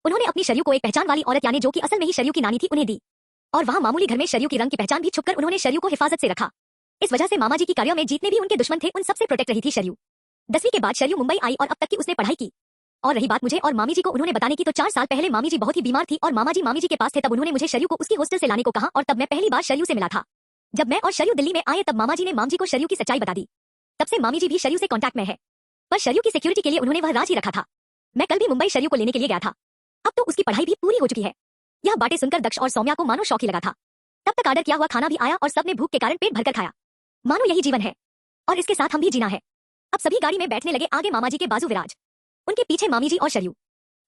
उन्होंने अपनी शरयू को एक पहचान वाली औरत यानी जो कि असल में ही शरयू की नानी थी उन्हें दी और वहां मामूली घर में शरयू की रंग की पहचान भी छुपकर उन्होंने शरयू को हिफाजत से रखा। इस वजह से मामा जी की कार्यों में जितने भी उनके दुश्मन थे उन सबसे प्रोटेक्ट रही थी शरयू। 10वीं के बाद शरयू मुंबई आई और अब तक की उसने पढ़ाई की। और रही बात मुझे और मामी जी को उन्होंने बताने की, तो 4 साल पहले मामी जी बहुत ही बीमार थी और मामा जी मामी जी के पास थे। तब उन्होंने मुझे शरयू को उसकी हॉस्टल से लाने को कहा और तब मैं पहली बार शरयू से मिला था। जब मैं और शरयू दिल्ली में आए तब मामा जी ने माम जी को शरयू की सच्चाई बता दी। तब से मामी जी भी शरयू से कांटेक्ट में है, पर शरयू की सिक्योरिटी के लिए उन्होंने वह राज ही रखा था। मैं कल भी मुंबई शरयू को लेने के लिए गया था। अब तो उसकी पढ़ाई भी पूरी हो चुकी है। यह बातें सुनकर दक्ष और सौम्या को मानो शौक ही लगा था। तब तक ऑर्डर किया हुआ खाना भी आया और सबने भूख के कारण पेट भरकर खाया। मानो यही जीवन है और इसके साथ हम भी जीना है। अब सभी गाड़ी में बैठने लगे। आगे मामा जी के बाजू विराज, उनके पीछे मामी जी और शरयू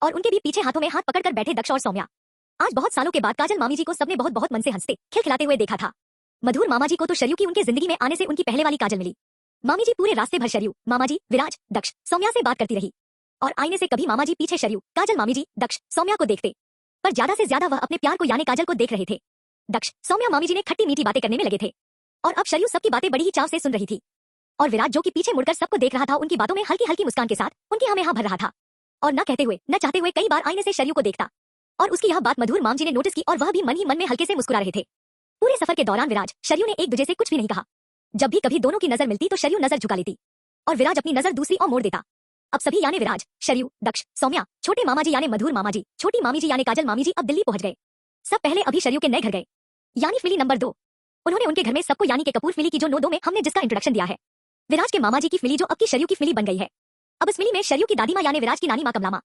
और उनके भी पीछे हाथों में हाथ पकड़कर बैठे दक्ष और सौम्या। आज बहुत सालों के बाद काजल मामी जी को सबने बहुत बहुत मन से हंसते खिलखिलाते हुए देखा था। मधुर मामा जी को तो शरयू की उनके जिंदगी में आने से उनकी पहले वाली काजल मिली। मामी जी पूरे रास्ते भर शरयू, मामा जी, विराज, दक्ष, सौम्या से बात करती रही और आईने से कभी मामा जी पीछे शरयू, काजल मामी जी, दक्ष, सौम्या को देखते, पर ज्यादा से ज्यादा वह अपने प्यार को यानी काजल को देख रहे थे। दक्ष, सौम्या मामी जी ने खट्टी मीठी बातें करने में लगे थे और अब शरयू सबकी बातें बड़ी ही चाव से सुन रही थी और विराज जो कि पीछे मुड़कर सबको देख रहा था उनकी बातों में हल्की हल्की मुस्कान के साथ उनकी हमें भर रहा था और न कहते हुए न चाहते हुए कई बार आईने से शरयू को देखता और उसकी यह बात मधुर माम जी ने नोटिस की और वह भी मन ही मन में हल्के से मुस्कुरा रहे थे। पूरे सफर के दौरान विराज, शरयू ने एक दूसरे से कुछ भी नहीं कहा। जब भी कभी दोनों की नजर मिलती तो शरयू नजर झुका लेती और विराज अपनी नजर दूसरी ओर मोड़ देता। अब सभी यानी विराज, शरयू, दक्ष, सौम्या, छोटे मामा जी यानी मधुर मामा जी, छोटी मामी जी यानी काजल मामी जी अब दिल्ली पहुंच गए। सब पहले अभी शरयू के नए घर गए यानी फिली नंबर 2। उन्होंने उनके घर में सबको यानी के कपूर फिली की जो नो 2 में हमने जिसका इंट्रोडक्शन दिया है, विराज के मामा जी की फिली जो अब की शरयू की फिली बन गई है। अब इस फिली में शरयू की दादी माँ यानी विराज की नानी माँ कमला माँ,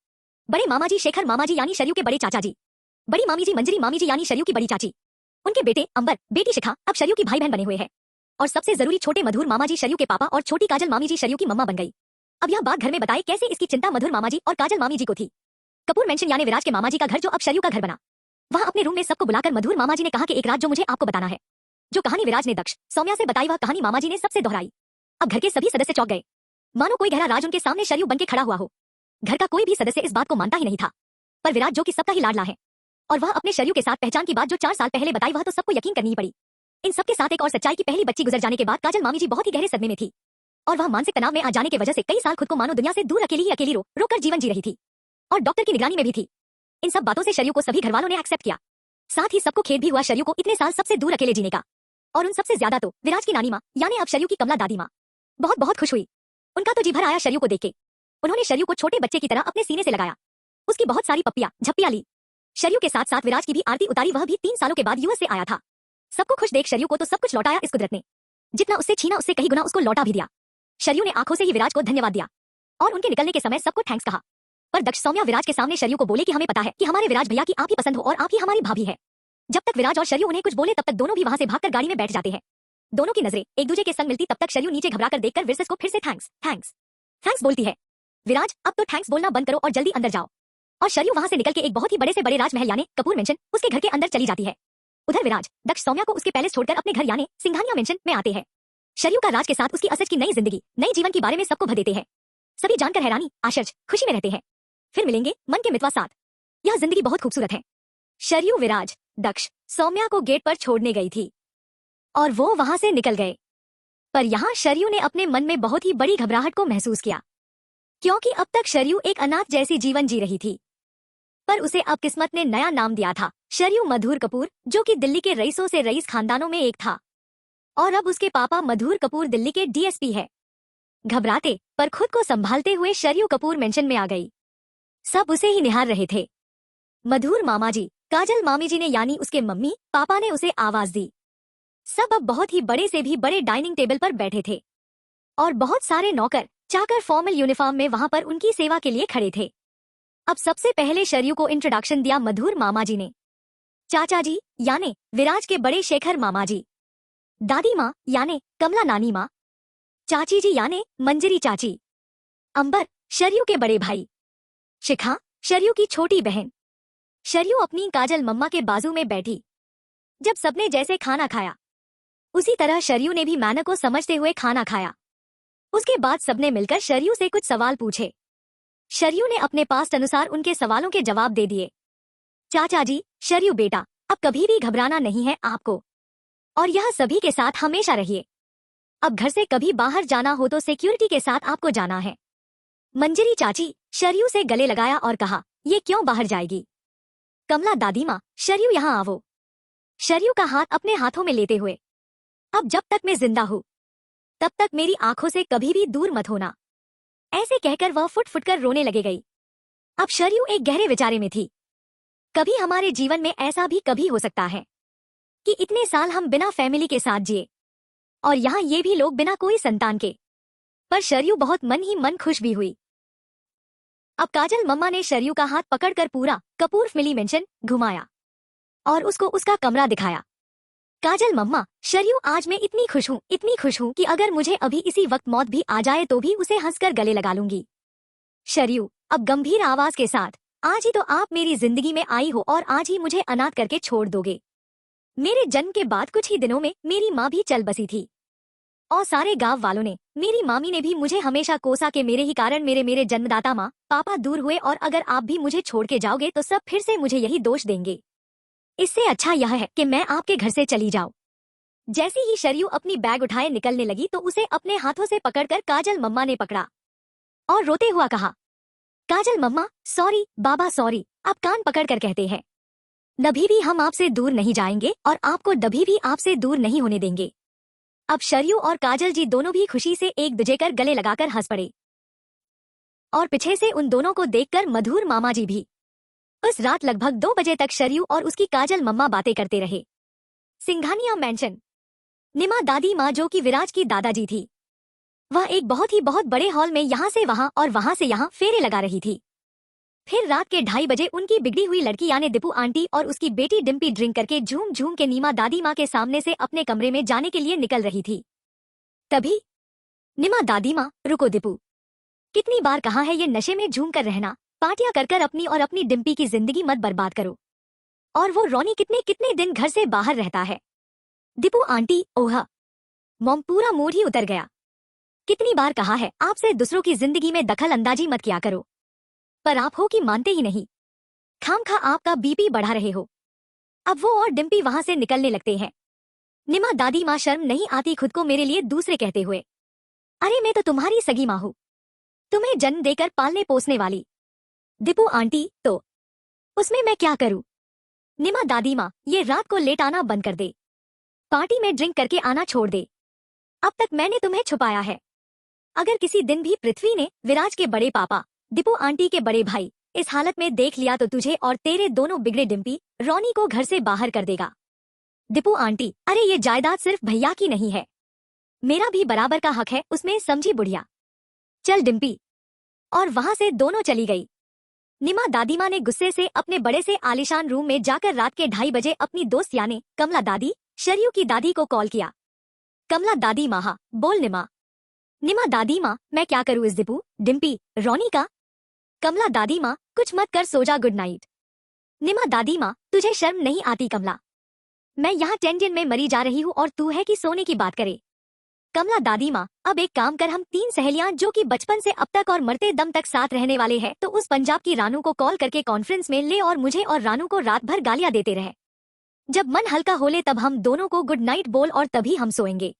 बड़े मामा जी शेखर मामा जी यानी शरयू के बड़े चाचा जी, बड़ी मामी जी मंजरी मामी जी यानी शरयू की बड़ी चाची, उनके बेटे अंबर, बेटी शिखा अब शरयू की भाई बहन बने हुए हैं और सबसे जरूरी छोटे मधुर मामा जी शरयू के पापा और छोटी काजल मामी जी शरयू की मम्मा बन गई। अब यह बात घर में बताए कैसे इसकी चिंता मधुर मामा जी और काजल मामी जी को थी। कपूर मेंशन यानी विराज के मामा जी का घर जो अब शरयू का घर बना, वहां अपने रूम में सबको बुलाकर मधुर मामा जी ने कहा कि एक रात जो मुझे आपको बताना है। जो कहानी विराज ने दक्ष, सौम्या से बताई वह कहानी मामा जी ने सबसे दोहराई। अब घर के सभी सदस्य चौंक गए, मानो कोई गहरा राज उनके सामने शरयू बनके खड़ा हुआ हो। घर का कोई भी सदस्य इस बात को मानता ही नहीं था, पर विराज जो कि सबका ही लाडला है और वह अपने शरयू के साथ पहचान की बात जो 4 साल पहले बताई वह तो सबको यकीन करनी ही पड़ी। इन सबके साथ एक और सच्चाई की पहली बच्ची गुजर जाने के बाद काजल मामी जी बहुत ही गहरे सदमे में थी और वह मानसिक तनाव में आ जाने की वजह से कई साल खुद को मानो दुनिया से दूर अकेली ही अकेली रोकर जीवन जी रही थी और डॉक्टर की निगरानी में भी थी। इन सब बातों से शरयू को सभी घरवालों ने एक्सेप्ट किया। साथ ही सबको खेद भी हुआ शरयू को इतने साल सबसे दूर अकेले जीने का और उन सबसे ज्यादा तो विराज की नानी माँ यानी अब शरयू की कमला दादी माँ बहुत बहुत खुश हुई। उनका तो जी भर आया शरयू को देख के। उन्होंने शरयू को छोटे बच्चे की तरह अपने सीने से लगाया, उसकी बहुत सारी पप्पियां झप्पियां ली। शरयू के साथ साथ विराज की भी आरती उतारी, वह भी 3 सालों के बाद यूएस से आया था। सबको खुश देख शरयू को तो सब कुछ लौटाया इस कुदरत ने, जितना उससे छीना उससे कहीं गुना उसको लौटा भी दिया। शरयू ने आंखों से ही विराज को धन्यवाद दिया और उनके निकलने के समय सबको थैंक्स कहा। पर दक्ष, सौम्या विराज के सामने शरयू को बोले कि हमें पता है कि हमारे विराज भैया की आप ही पसंद हो और आप ही हमारी भाभी है। जब तक विराज और शरयू उन्हें कुछ बोले तब तक दोनों भी वहां से भागकर गाड़ी में बैठ जाते हैं। दोनों की नजरें एक दूसरे के संग मिलती तब तक शरयू नीचे घबराकर देखकर विरसेस को फिर से थैंक्स थैंक्स थैंक्स बोलती है। विराज, अब तो थैंक्स बोलना बंद करो और जल्दी अंदर जाओ। और शरयू वहां से निकल के एक बहुत ही बड़े से बड़े राजमहल यानी कपूर मेंशन उसके घर के अंदर चली जाती है। उधर विराज, दक्ष, सौम्या को उसके पैलेस छोड़कर अपने घर यानी सिंघानिया मेंशन में आते हैं। शरयू का राज के साथ उसकी असज की नई जिंदगी, नई जीवन के बारे में सबको भर देते हैं। सभी जानकर हैरानी, आश्चर्य, खुशी में रहते हैं। फिर मिलेंगे मन के मितवा साथ। यह जिंदगी बहुत खूबसूरत है। शरयू विराज, दक्ष, सौम्या को गेट पर छोड़ने गई थी और वो वहां से निकल गए। पर यहाँ शरयू ने अपने मन में बहुत ही बड़ी घबराहट को महसूस किया, क्योंकि अब तक शरयू एक अनाथ जैसी जीवन जी रही थी। पर उसे अब किस्मत ने नया नाम दिया था, शरयू मधुर कपूर, जो कि दिल्ली के रईसों से रईस खानदानों में एक था और अब उसके पापा मधुर कपूर दिल्ली के डीएसपी है। घबराते पर खुद को संभालते हुए शरयू कपूर मेंशन में आ गई। सब उसे ही निहार रहे थे। मधुर मामा जी, काजल मामी जी ने यानी उसके मम्मी पापा ने उसे आवाज दी। सब अब बहुत ही बड़े से भी बड़े डाइनिंग टेबल पर बैठे थे और बहुत सारे नौकर चाकर फॉर्मल यूनिफॉर्म में वहां पर उनकी सेवा के लिए खड़े थे। अब सबसे पहले शरयू को इंट्रोडक्शन दिया मधुर मामा जी ने। चाचा जी यानी विराज के बड़े शेखर मामा जी, दादी माँ यानी कमला नानी माँ, चाची जी यानी मंजरी चाची, अंबर शरयू के बड़े भाई, शिखा शरयू की छोटी बहन। शरयू अपनी काजल मम्मा के बाजू में बैठी। जब सबने जैसे खाना खाया उसी तरह शरयू ने भी मैनर को समझते हुए खाना खाया। उसके बाद सबने मिलकर शरयू से कुछ सवाल पूछे। शरयू ने अपने पास्ट अनुसार उनके सवालों के जवाब दे दिए। चाचा जी, शरयू बेटा, अब कभी भी घबराना नहीं है आपको। और यह सभी के साथ हमेशा रहिए। अब घर से कभी बाहर जाना हो तो सिक्योरिटी के साथ आपको जाना है। मंजरी चाची शरयू से गले लगाया और कहा, ये क्यों बाहर जाएगी? कमला दादी माँ, शरयू यहाँ आवो। शरयू का हाथ अपने हाथों में लेते हुए, अब जब तक मैं जिंदा हूँ तब तक मेरी आंखों से कभी भी दूर मत होना। ऐसे कहकर वह फुट फुट कर रोने लगे गई। अब शरयू एक गहरे विचारे में थी। कभी हमारे जीवन में ऐसा भी कभी हो सकता है कि इतने साल हम बिना फैमिली के साथ जिए, और यहाँ ये भी लोग बिना कोई संतान के। पर शरयू बहुत मन ही मन खुश भी हुई। अब काजल मम्मा ने शरयू का हाथ पकड़कर पूरा कपूर फैमिली मेंशन घुमाया और उसको उसका कमरा दिखाया। काजल मम्मा, शरयू आज मैं इतनी खुश हूँ कि अगर मुझे अभी इसी वक्त मौत भी आ जाए तो भी उसे हंसकर गले लगा लूंगी। शरयू अब गंभीर आवाज के साथ, आज ही तो आप मेरी जिंदगी में आई हो और आज ही मुझे अनाथ करके छोड़ दोगे। मेरे जन्म के बाद कुछ ही दिनों में मेरी माँ भी चल बसी थी और सारे गांव वालों ने, मेरी मामी ने भी मुझे हमेशा कोसा के मेरे ही कारण मेरे जन्मदाता माँ पापा दूर हुए, और अगर आप भी मुझे छोड़ के जाओगे तो सब फिर से मुझे यही दोष देंगे। इससे अच्छा यह है कि मैं आपके घर से चली जाऊं। जैसी ही शरयू अपनी बैग उठाए निकलने लगी तो उसे अपने हाथों से पकड़कर काजल मम्मा ने पकड़ा और रोते हुआ कहा, काजल मम्मा सॉरी, बाबा सॉरी, आप कान पकड़ कर कहते हैं, नभी भी हम आपसे दूर नहीं जाएंगे और आपको डभी भी आपसे दूर नहीं होने देंगे। अब शरयू और काजल जी दोनों भी खुशी से एक दूजे कर गले लगाकर हंस पड़े और पीछे से उन दोनों को देखकर मधुर मामा जी भी। उस रात लगभग 2 बजे तक शरयू और उसकी काजल मम्मा बातें करते रहे। सिंघानिया मेंशन। निमा दादी माँ जो कि विराज की दादाजी थी, वह एक बहुत बड़े हॉल में यहाँ से वहाँ और वहाँ से यहाँ फेरे लगा रही थी। फिर रात के 2:30 बजे उनकी बिगड़ी हुई लड़की यानी दीपू आंटी और उसकी बेटी डिम्पी ड्रिंक करके झूम झूम के नीमा दादी माँ के सामने से अपने कमरे में जाने के लिए निकल रही थी। तभी, निमा दादी माँ रुको दीपू, कितनी बार कहा है ये नशे में झूम कर रहना, पार्टियां कर कर अपनी और अपनी डिम्पी की जिंदगी मत बर्बाद करो। और वो रोनी कितने कितने दिन घर से बाहर रहता है। दीपू आंटी, ओह मॉम, पूरा मूड ही उतर गया। कितनी बार कहा है आपसे दूसरों की जिंदगी में दखल अंदाजी मत किया करो, पर आप हो कि मानते ही नहीं, खामखा आपका बीपी बढ़ा रहे हो। अब वो और डिम्पी वहां से निकलने लगते हैं। निमा दादी माँ शर्म नहीं आती खुद को मेरे लिए दूसरे कहते हुए, अरे मैं तो तुम्हारी सगी माँ हूँ, तुम्हें जन्म देकर पालने पोसने वाली। दीपू आंटी, तो उसमें मैं क्या करूँ? निमा दादी माँ, ये रात को लेट आना बंद कर दे, पार्टी में ड्रिंक करके आना छोड़ दे। अब तक मैंने तुम्हें छुपाया है। अगर किसी दिन भी पृथ्वी ने विराज के बड़े पापा, दीपू आंटी के बड़े भाई इस हालत में देख लिया तो तुझे और तेरे दोनों बिगड़े डिम्पी रोनी को घर से बाहर कर देगा। दीपू आंटी, अरे ये जायदाद सिर्फ भैया की नहीं है, मेरा भी बराबर का हक है उसमें, समझी बुढ़िया। चल डिम्पी। और वहां से दोनों चली गई। निमा दादी माँ ने गुस्से से अपने बड़े से आलीशान रूम में जाकर रात के 2:30 बजे अपनी दोस्त यानी कमला दादी, शरयू की दादी को कॉल किया। कमला दादी माँ, हाँ बोल निमा। निमा दादी माँ, मैं क्या करूँ इस दीपू, डिम्पी, रोनी का? कमला दादी माँ, कुछ मत कर, सो जा, गुड नाइट। निमा दादी माँ, तुझे शर्म नहीं आती कमला, मैं यहाँ टेंशन में मरी जा रही हूँ और तू है कि सोने की बात करे। कमला दादी माँ, अब एक काम कर, हम 3 सहेलियां जो कि बचपन से अब तक और मरते दम तक साथ रहने वाले हैं, तो उस पंजाब की रानू को कॉल करके कॉन्फ्रेंस में ले और मुझे और रानू को रात भर गालियां देते रहे। जब मन हल्का होले तब हम दोनों को गुड नाइट बोल और तभी हम सोएंगे।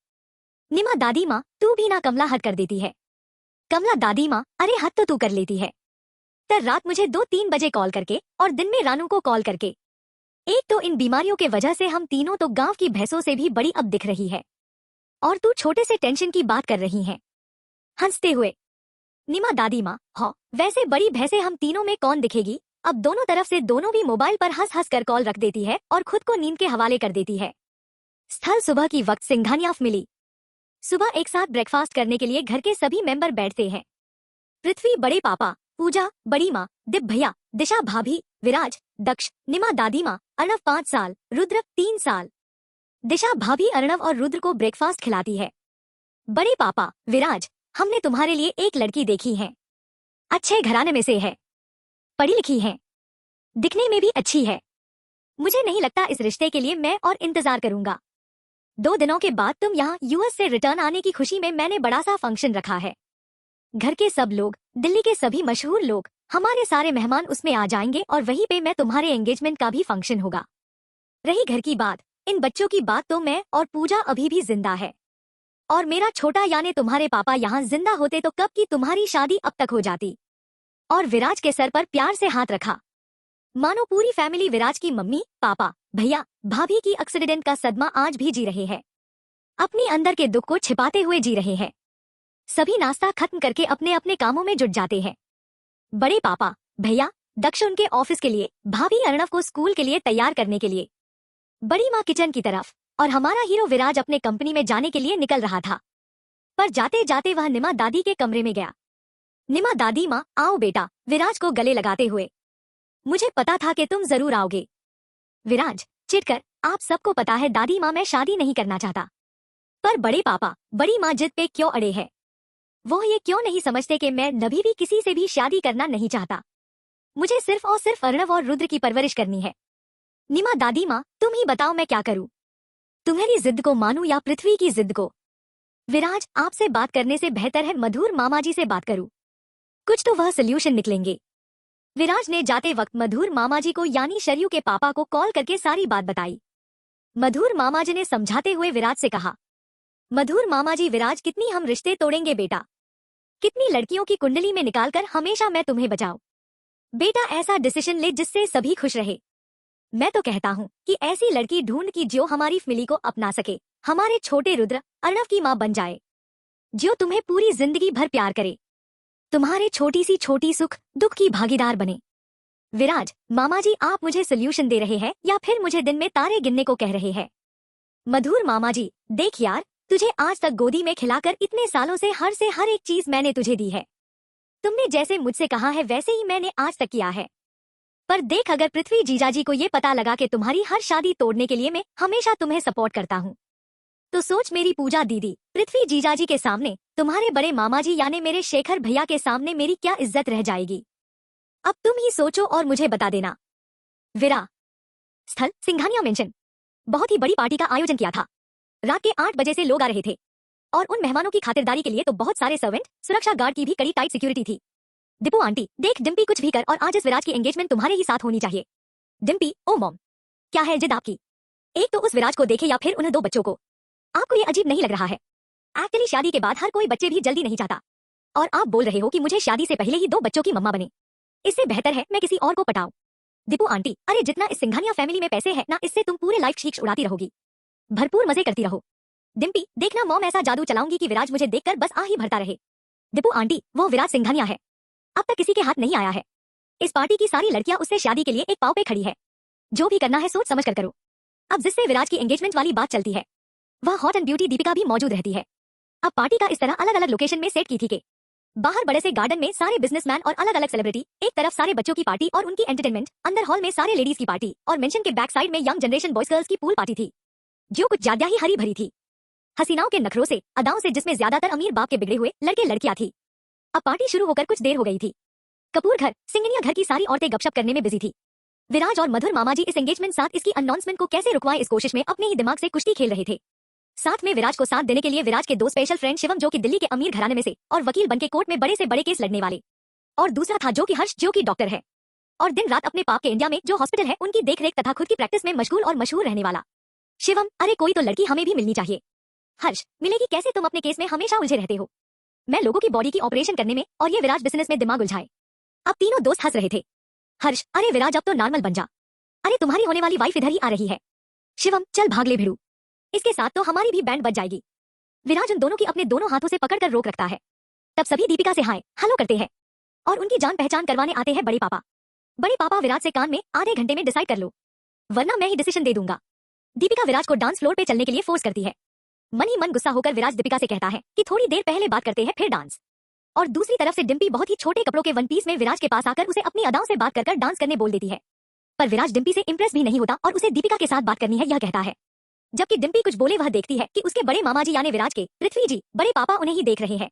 निमा दादी माँ, तू भी ना कमला हद कर देती है। कमला दादी माँ, अरे हद तो तू कर लेती है, तर रात मुझे 2-3 बजे कॉल करके और दिन में रानू को कॉल करके। एक तो इन बीमारियों के वजह से हम तीनों तो गांव की भैंसों से भी बड़ी अब दिख रही है, और तू छोटे से टेंशन की बात कर रही है हंसते हुए। निमा दादी माँ, हाँ वैसे बड़ी भैंसे हम तीनों में कौन दिखेगी? अब दोनों तरफ से दोनों भी मोबाइल पर हंस हंस कर कॉल रख देती है और खुद को नींद के हवाले कर देती है। स्थल सुबह की वक्त सिंघानिया मिली। सुबह एक साथ ब्रेकफास्ट करने के लिए घर के सभी मेंबर बैठते हैं। पृथ्वी बड़े पापा, पूजा बड़ी माँ, दिप भैया, दिशा भाभी, विराज, दक्ष, निमा दादी माँ, अर्णव 5 साल, रुद्र 3 साल। दिशा भाभी अर्णव और रुद्र को ब्रेकफास्ट खिलाती है। बड़े पापा, विराज, हमने तुम्हारे लिए एक लड़की देखी है, अच्छे घराने में से है, पढ़ी लिखी है, दिखने में भी अच्छी है। मुझे नहीं लगता इस रिश्ते के लिए मैं और इंतजार करूंगा। 2 दिनों के बाद तुम यहाँ यूएस से रिटर्न आने की खुशी में मैंने बड़ा सा फंक्शन रखा है। घर के सब लोग, दिल्ली के सभी मशहूर लोग, हमारे सारे मेहमान उसमें आ जाएंगे और वहीं पे मैं तुम्हारे एंगेजमेंट का भी फंक्शन होगा। रही घर की बात, इन बच्चों की बात तो मैं और पूजा अभी भी जिंदा है, और मेरा छोटा यानी तुम्हारे पापा यहाँ जिंदा होते तो कब की तुम्हारी शादी अब तक हो जाती। और विराज के सर पर प्यार से हाथ रखा, मानो पूरी फैमिली विराज की मम्मी, पापा, भैया, भाभी की एक्सीडेंट का सदमा आज भी जी रहे हैं, अपनी अंदर के दुख को छिपाते हुए जी रहे हैं। सभी नाश्ता खत्म करके अपने अपने कामों में जुट जाते हैं। बड़े पापा, भैया, दक्ष उनके ऑफिस के लिए, भाभी अर्णव को स्कूल के लिए तैयार करने के लिए, बड़ी माँ किचन की तरफ, और हमारा हीरो विराज अपने कंपनी में जाने के लिए निकल रहा था। पर जाते जाते वह निमा दादी के कमरे में गया। निमा दादी, माँ आओ बेटा, विराज को गले लगाते हुए। मुझे पता था कि तुम जरूर आओगे। विराज चिढ़कर, आप सबको पता है दादी माँ, मैं शादी नहीं करना चाहता। पर बड़े पापा, बड़ी माँ जिद पे क्यों अड़े हैं? वो ये क्यों नहीं समझते कि मैं कभी भी किसी से भी शादी करना नहीं चाहता? मुझे सिर्फ और सिर्फ अर्णव और रुद्र की परवरिश करनी है। निमा दादी माँ, तुम ही बताओ मैं क्या करूँ? तुम्हारी जिद को मानूं या पृथ्वी की जिद को? विराज, आपसे बात करने से बेहतर है मधुर मामा जी से बात करूं, कुछ तो वह सोल्यूशन निकलेंगे। विराज ने जाते वक्त मधुर मामा जी को यानी शरयू के पापा को कॉल करके सारी बात बताई। मधुर मामा जी ने समझाते हुए विराज से कहा, मधुर मामा जी, विराज कितनी हम रिश्ते तोड़ेंगे बेटा, कितनी लड़कियों की कुंडली में निकालकर हमेशा मैं तुम्हें बचाऊं। बेटा ऐसा डिसीजन ले जिससे सभी खुश रहे। मैं तो कहता हूँ कि ऐसी लड़की ढूंढ की जो हमारी फैमिली को अपना सके, हमारे छोटे रुद्र अर्णव की माँ बन जाए, जो तुम्हें पूरी जिंदगी भर प्यार करे, तुम्हारे छोटी सी छोटी सुख दुख की भागीदार बने। विराज, मामा जी आप मुझे सोल्यूशन दे रहे हैं या फिर मुझे दिन में तारे गिनने को कह रहे हैं? मधुर मामा जी, देख यार, तुझे आज तक गोदी में खिलाकर इतने सालों से हर एक चीज मैंने तुझे दी है। तुमने जैसे मुझसे कहा है वैसे ही मैंने आज तक किया है। पर देख, अगर पृथ्वी जीजाजी को ये पता लगा कि तुम्हारी हर शादी तोड़ने के लिए मैं हमेशा तुम्हें सपोर्ट करता हूँ, तो सोच मेरी पूजा दीदी, पृथ्वी जीजाजी के सामने, तुम्हारे बड़े मामा जी यानी मेरे शेखर भैया के सामने मेरी क्या इज्जत रह जाएगी? अब तुम ही सोचो और मुझे बता देना। विरा स्थल सिंघानिया मेंशन। बहुत ही बड़ी पार्टी का आयोजन किया था। रात के 8 बजे से लोग आ रहे थे, और उन मेहमानों की खातिरदारी के लिए तो बहुत सारे सर्वेंट, सुरक्षा गार्ड की भी कड़ी टाइट सिक्योरिटी थी। दीपू आंटी, देख डिम्पी कुछ भी कर और आज इस विराज की एंगेजमेंट तुम्हारे ही साथ होनी चाहिए। डिम्पी, ओ मॉम, क्या है जिद आपकी? एक तो उस विराज को देखे या फिर उन 2 बच्चों को। आपको ये अजीब नहीं लग रहा है? एक्चुअली शादी के बाद हर कोई बच्चे भी जल्दी नहीं चाहता, और आप बोल रहे हो कि मुझे शादी से पहले ही 2 बच्चों की मम्मा बने। इससे बेहतर है मैं किसी और को पटाऊं। दीपू आंटी, अरे जितना इस सिंघानिया फैमिली में पैसे है ना, इससे तुम पूरे लाइफ शीक्ष उड़ाती रहोगी, भरपूर मजे करती रहो। डिम्पी, देखना मॉम ऐसा जादू चलाऊंगी कि विराज मुझे देखकर बस आ ही भरता रहे। दीपू आंटी, वो विराज सिंघानिया है, अब तक किसी के हाथ नहीं आया है। इस पार्टी की सारी लड़कियां उससे शादी के लिए एक पांव पे खड़ी है। जो भी करना है सोच समझ कर करो। अब जिससे विराज की एंगेजमेंट वाली बात चलती है, वह हॉट एंड ब्यूटी दीपिका भी मौजूद रहती है। अब पार्टी का इस तरह अलग अलग लोकेशन में सेट की थी कि बाहर बड़े से गार्डन में सारे बिजनेसमैन और अलग अलग सेलिब्रिटी, एक तरफ सारे बच्चों की पार्टी और उनकी एंटरटेनमेंट, अंदर हॉल में सारे लेडीज की पार्टी, और मेंशन के बैक साइड में यंग जनरेशन बॉयज गर्ल्स की पूल पार्टी थी, जो कुछ ज्यादा ही हरी भरी थी, हसीनाओं के नखरों से, अदाओं से, जिसमें ज्यादातर अमीर बाप के बिगड़े हुए लड़के लड़कियां थी। अब पार्टी शुरू होकर कुछ देर हो गई थी। कपूर घर, सिंगनिया घर की सारी औरतें गपशप करने में बिजी थी। विराज और मधुर मामा जी इस एंगेजमेंट साथ इसकी अनाउंसमेंट को कैसे रुकवाएं इस कोशिश में अपने ही दिमाग से कुश्ती खेल रहे थे। साथ में विराज को साथ देने के लिए विराज के 2 स्पेशल फ्रेंड, शिवम जो कि दिल्ली के अमीर घराने में से और वकील बनके कोर्ट में बड़े से बड़े केस लड़ने वाले, और दूसरा था जो कि हर्ष जो कि डॉक्टर है और दिन रात अपने पाप के इंडिया में जो हॉस्पिटल है उनकी देखरेख तथा खुद की प्रैक्टिस में मशगूल और मशहूर रहने वाला शिवम। अरे कोई तो लड़की हमें भी मिलनी चाहिए। हर्ष, मिलेगी कैसे? तुम अपने केस में हमेशा उलझे रहते हो। मैं लोगों की बॉडी की ऑपरेशन करने में और ये विराज बिजनेस में दिमाग उलझाए। अब तीनों दोस्त हंस रहे थे। हर्ष, अरे विराज अब तो नॉर्मल बन जा। अरे तुम्हारी होने वाली वाइफ इधर ही आ रही है। शिवम, चल भाग ले भिड़ू, इसके साथ तो हमारी भी बैंड बज जाएगी। विराज उन दोनों की अपने दोनों हाथों से पकड़कर रोक रखता है। तब सभी दीपिका से हाय हेलो करते हैं और उनकी जान पहचान करवाने आते हैं बड़े पापा। बड़े पापा विराज से कान में आधे घंटे में डिसाइड कर लो, वरना मैं ही डिसीजन दे दूंगा। दीपिका विराज को डांस फ्लोर पे चलने के लिए फोर्स करती है। मन ही मन गुस्सा होकर विराज दीपिका से कहता है कि थोड़ी देर पहले बात करते हैं फिर डांस। और दूसरी तरफ से डिम्पी बहुत ही छोटे कपड़ों के वन पीस में विराज के पास आकर उसे अपनी अदाओं से बात कर डांस करने बोल देती है। पर विराज डिम्पी से इंप्रेस भी नहीं होता और उसे दीपिका के साथ बात करनी है यह कहता है। जबकि डिम्पी कुछ बोले वह देखती है कि उसके बड़े मामा जी यानी विराज के पृथ्वी जी बड़े पापा उन्हें ही देख रहे हैं,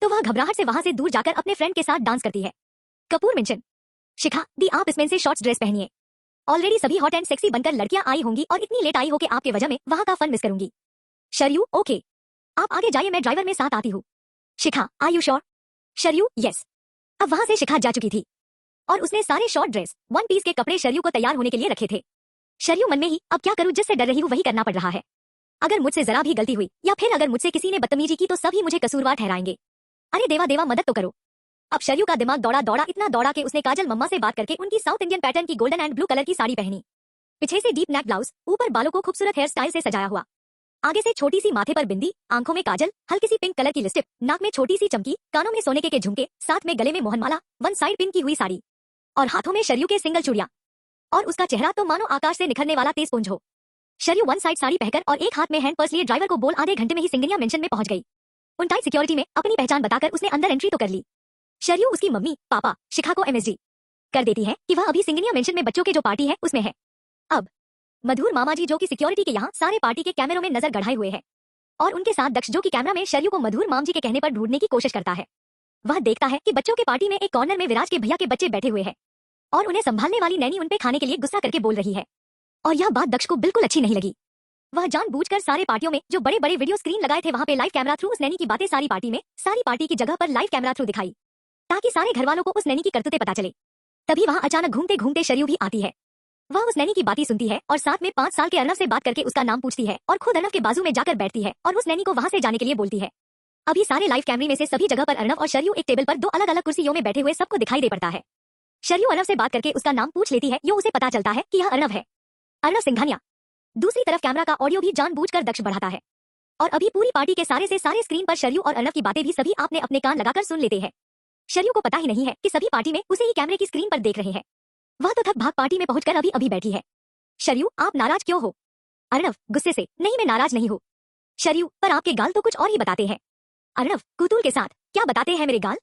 तो वह घबराहट से वहां से दूर जाकर अपने फ्रेंड के साथ डांस करती है। कपूर मेंशन, शिखा दी आप इसमें से शॉर्ट्स ड्रेस पहनिए। ऑलरेडी सभी हॉट एंड सेक्सी बनकर लड़कियां आई होंगी और इतनी लेट आई हो कि आपके वजह में वहां का फन मिस करूंगी। शरयू, ओके आप आगे जाइए, मैं ड्राइवर में साथ आती हूँ। Shikha, are you sure? Sharayu, yes. अब वहां से शिखा जा चुकी थी और उसने सारे शॉर्ट ड्रेस वन पीस के कपड़े शरयू को तैयार होने के लिए रखे थे। शरयू मन में ही अब क्या करूं, जिससे डर रही हूं वही करना पड़ रहा है। अगर मुझसे जरा भी गलती हुई या फिर अगर मुझसे किसी ने बदतमीजी की तो सभी मुझे कसूरवार ठहराएंगे। अरे देवा देवा मदद तो करो। अब शरयू का दिमाग दौड़ा दौड़ा, इतना दौड़ा कि उसने काजल मम्मा से बात करके उनकी साउथ इंडियन पैटर्न की गोल्डन एंड ब्लू कलर की साड़ी पहनी। पीछे से डीप नेक ब्लाउज, ऊपर बालों को खूबसूरत हेयर स्टाइल से सजाया हुआ, आगे से छोटी सी माथे पर बिंदी, आंखों में काजल, हल्की सी पिंक कलर की लिपस्टिक, नाक में छोटी सी चमकी, कानों में सोने के झुमके, साथ में गले में मोहनमाला, वन साइड पिन की हुई साड़ी और हाथों में शरयू के सिंगल चूड़ियां। और उसका चेहरा तो मानो आकाश से निखरने वाला तेज पुंज हो। शरयू वन साइड साड़ी पहनकर और एक हाथ में हैंड पर्स लिए ड्राइवर को बोल आधे घंटे में ही सिंगनिया मेंशन में पहुंच गई। उन टाइट सिक्योरिटी में अपनी पहचान बताकर उसने अंदर एंट्री तो कर ली। शरयू उसकी मम्मी पापा शिखा को एमएसडी कर देती है कि वह अभी सिंगनिया मेंशन में बच्चों के जो पार्टी है उसमें है। अब मधुर मामा जी जो कि सिक्योरिटी के यहाँ सारे पार्टी के कैमरों में नजर गढ़ाए हुए हैं और उनके साथ दक्ष जो कि कैमरा में शरयू को मधुर माम जी के कहने पर ढूंढने की कोशिश करता है। वह देखता है कि बच्चों के पार्टी में एक कॉर्नर में विराज के भैया के बच्चे बैठे हुए हैं और उन्हें संभालने वाली नैनी उन पे खाने के लिए गुस्सा करके बोल रही है और यह बात दक्ष को बिल्कुल अच्छी नहीं लगी। वह जानबूझकर सारे पार्टियों में जो बड़े बड़े वीडियो स्क्रीन लगाए थे वहां पे लाइव कैमरा थ्रू उस नैनी की बातें सारी पार्टी की जगह पर लाइव कैमरा थ्रू दिखाई ताकि सारे घर वालों को उस नैनी की करतूतें पता चले। तभी वहां अचानक घूमते घूमते शरयू भी आती है। वह उस नैनी की बातें सुनती है और साथ में 5 साल के अर्नव से बात करके उसका नाम पूछती है और खुद अर्नव के बाजू में जाकर बैठती है और उस नैनी को वहां से जाने के लिए बोलती है। अभी सारे लाइव कैमरे में से सभी जगह पर अर्नव और शरयू एक टेबल पर 2 अलग अलग कुर्सियों में बैठे हुए सबको दिखाई दे पड़ता है। शरयू अर्नव से बात करके उसका नाम पूछ लेती है, यो उसे पता चलता है कि यह अर्नव है, अर्नव सिंघानिया। दूसरी तरफ कैमरा का ऑडियो भी जानबूझकर दक्ष बढ़ाता है और अभी पूरी पार्टी के सारे से सारे स्क्रीन पर शरयू और अर्नव की बातें भी सभी आपने अपने कान लगाकर सुन लेते हैं। शरयू को पता ही नहीं है कि सभी पार्टी में उसे ही कैमरे की स्क्रीन पर देख रहे हैं। वह तो थक भाग पार्टी में पहुंचकर अभी बैठी है। शरयू आप नाराज क्यों हो? अर्नव गुस्से से, नहीं मैं नाराज नहीं हूँ। शरयू पर आपके गाल तो कुछ और ही बताते हैं। अर्नव कुतूल के साथ, क्या बताते हैं मेरे गाल?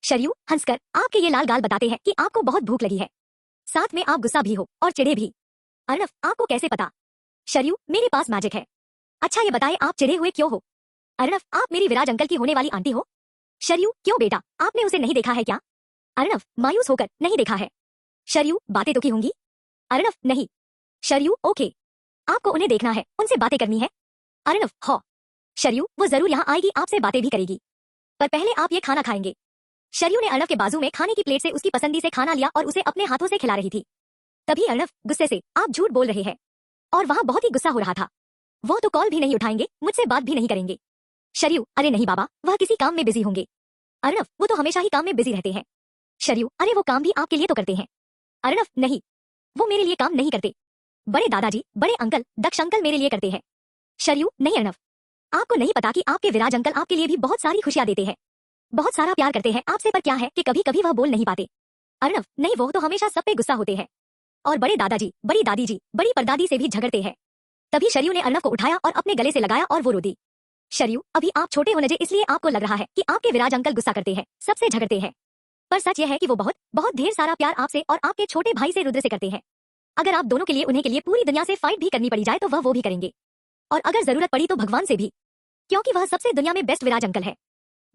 शरयू हंसकर, आपके ये लाल गाल बताते हैं कि आपको बहुत भूख लगी है, साथ में आप गुस्सा भी हो और चिढ़े भी। अर्नव आपको कैसे पता? शरयू मेरे पास मैजिक है। अच्छा ये बताए आप चिढ़े हुए क्यों हो? अर्नव आप मेरी विराज अंकल की होने वाली आंटी हो। शरयू क्यों बेटा, आपने उसे नहीं देखा है क्या? अर्नव मायूस होकर, नहीं देखा है। शरयू बातें तो की होंगी? अर्नव नहीं। शरयू ओके, आपको उन्हें देखना है, उनसे बातें करनी है। अर्नव हाँ। शरयू वो जरूर यहाँ आएगी, आपसे बातें भी करेगी, पर पहले आप ये खाना खाएंगे। शरयू ने अर्नव के बाजू में खाने की प्लेट से उसकी पसंदी से खाना लिया और उसे अपने हाथों से खिला रही थी। तभी अर्नव गुस्से से, आप झूठ बोल रहे हैं, और वहाँ बहुत ही गुस्सा हो रहा था। वो तो कॉल भी नहीं उठाएंगे, मुझसे बात भी नहीं करेंगे। शरयू अरे नहीं बाबा, वह किसी काम में बिजी होंगे। अर्नव वो तो हमेशा ही काम में बिजी रहते हैं। शरयू अरे वो काम भी आपके लिए तो करते हैं। अर्नव नहीं, वो मेरे लिए काम नहीं करते, बड़े दादाजी बड़े अंकल दक्ष अंकल मेरे लिए करते हैं। शरयू नहीं अर्नव, आपको नहीं पता कि आपके विराज अंकल आपके लिए भी बहुत सारी खुशियां देते हैं, बहुत सारा प्यार करते हैं आपसे, पर क्या है कि कभी कभी वह बोल नहीं पाते। अर्नव नहीं, वो तो हमेशा सब पे गुस्सा होते हैं और बड़े दादाजी बड़ी दादी जी बड़ी परदादी से भी झगड़ते हैं। तभी शरयू ने अर्नव को उठाया और अपने गले से लगाया और वो रो दी। शरयू अभी आप छोटे हो नजे, इसलिए आपको लग रहा है कि आपके विराज अंकल गुस्सा करते हैं, सबसे झगड़ते हैं, पर सच यह है कि वो बहुत बहुत ढेर सारा प्यार आपसे और आपके छोटे भाई से रुद्र से करते हैं। अगर आप दोनों के लिए उन्हें के लिए पूरी दुनिया से फाइट भी करनी पड़ी जाए तो वह वो भी करेंगे, और अगर जरूरत पड़ी तो भगवान से भी, क्योंकि वह सबसे दुनिया में बेस्ट विराज अंकल है,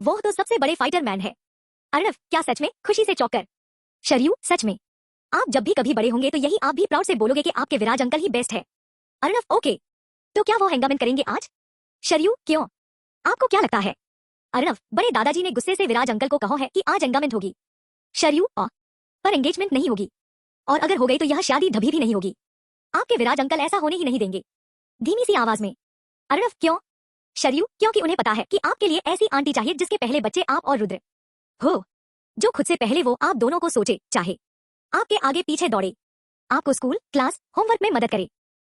वो तो सबसे बड़े फाइटर मैन है। अर्नव क्या सच में? खुशी से चौंककर शरयू सच में, आप जब भी कभी बड़े होंगे तो यही आप भी प्राउड से बोलोगे कि आपके विराज अंकल ही बेस्ट है। अर्नव ओके, तो क्या वो एंगेजमेंट करेंगे आज? शरयू क्यों, आपको क्या लगता है? अर्नव बड़े दादाजी ने गुस्से से विराज अंकल को कहा है कि आज एंगेजमेंट होगी। शरयू पर एंगेजमेंट नहीं होगी, और अगर हो गई तो यह शादी कभी भी नहीं होगी, आपके विराज अंकल ऐसा होने ही नहीं देंगे। धीमी सी आवाज में अर्नव क्यों? शरयू क्योंकि उन्हें पता है कि आपके लिए ऐसी आंटी चाहिए जिसके पहले बच्चे आप और रुद्र हो, जो खुद से पहले वो आप दोनों को सोचे, चाहे आपके आगे पीछे दौड़े, आपको स्कूल क्लास होमवर्क में मदद करे,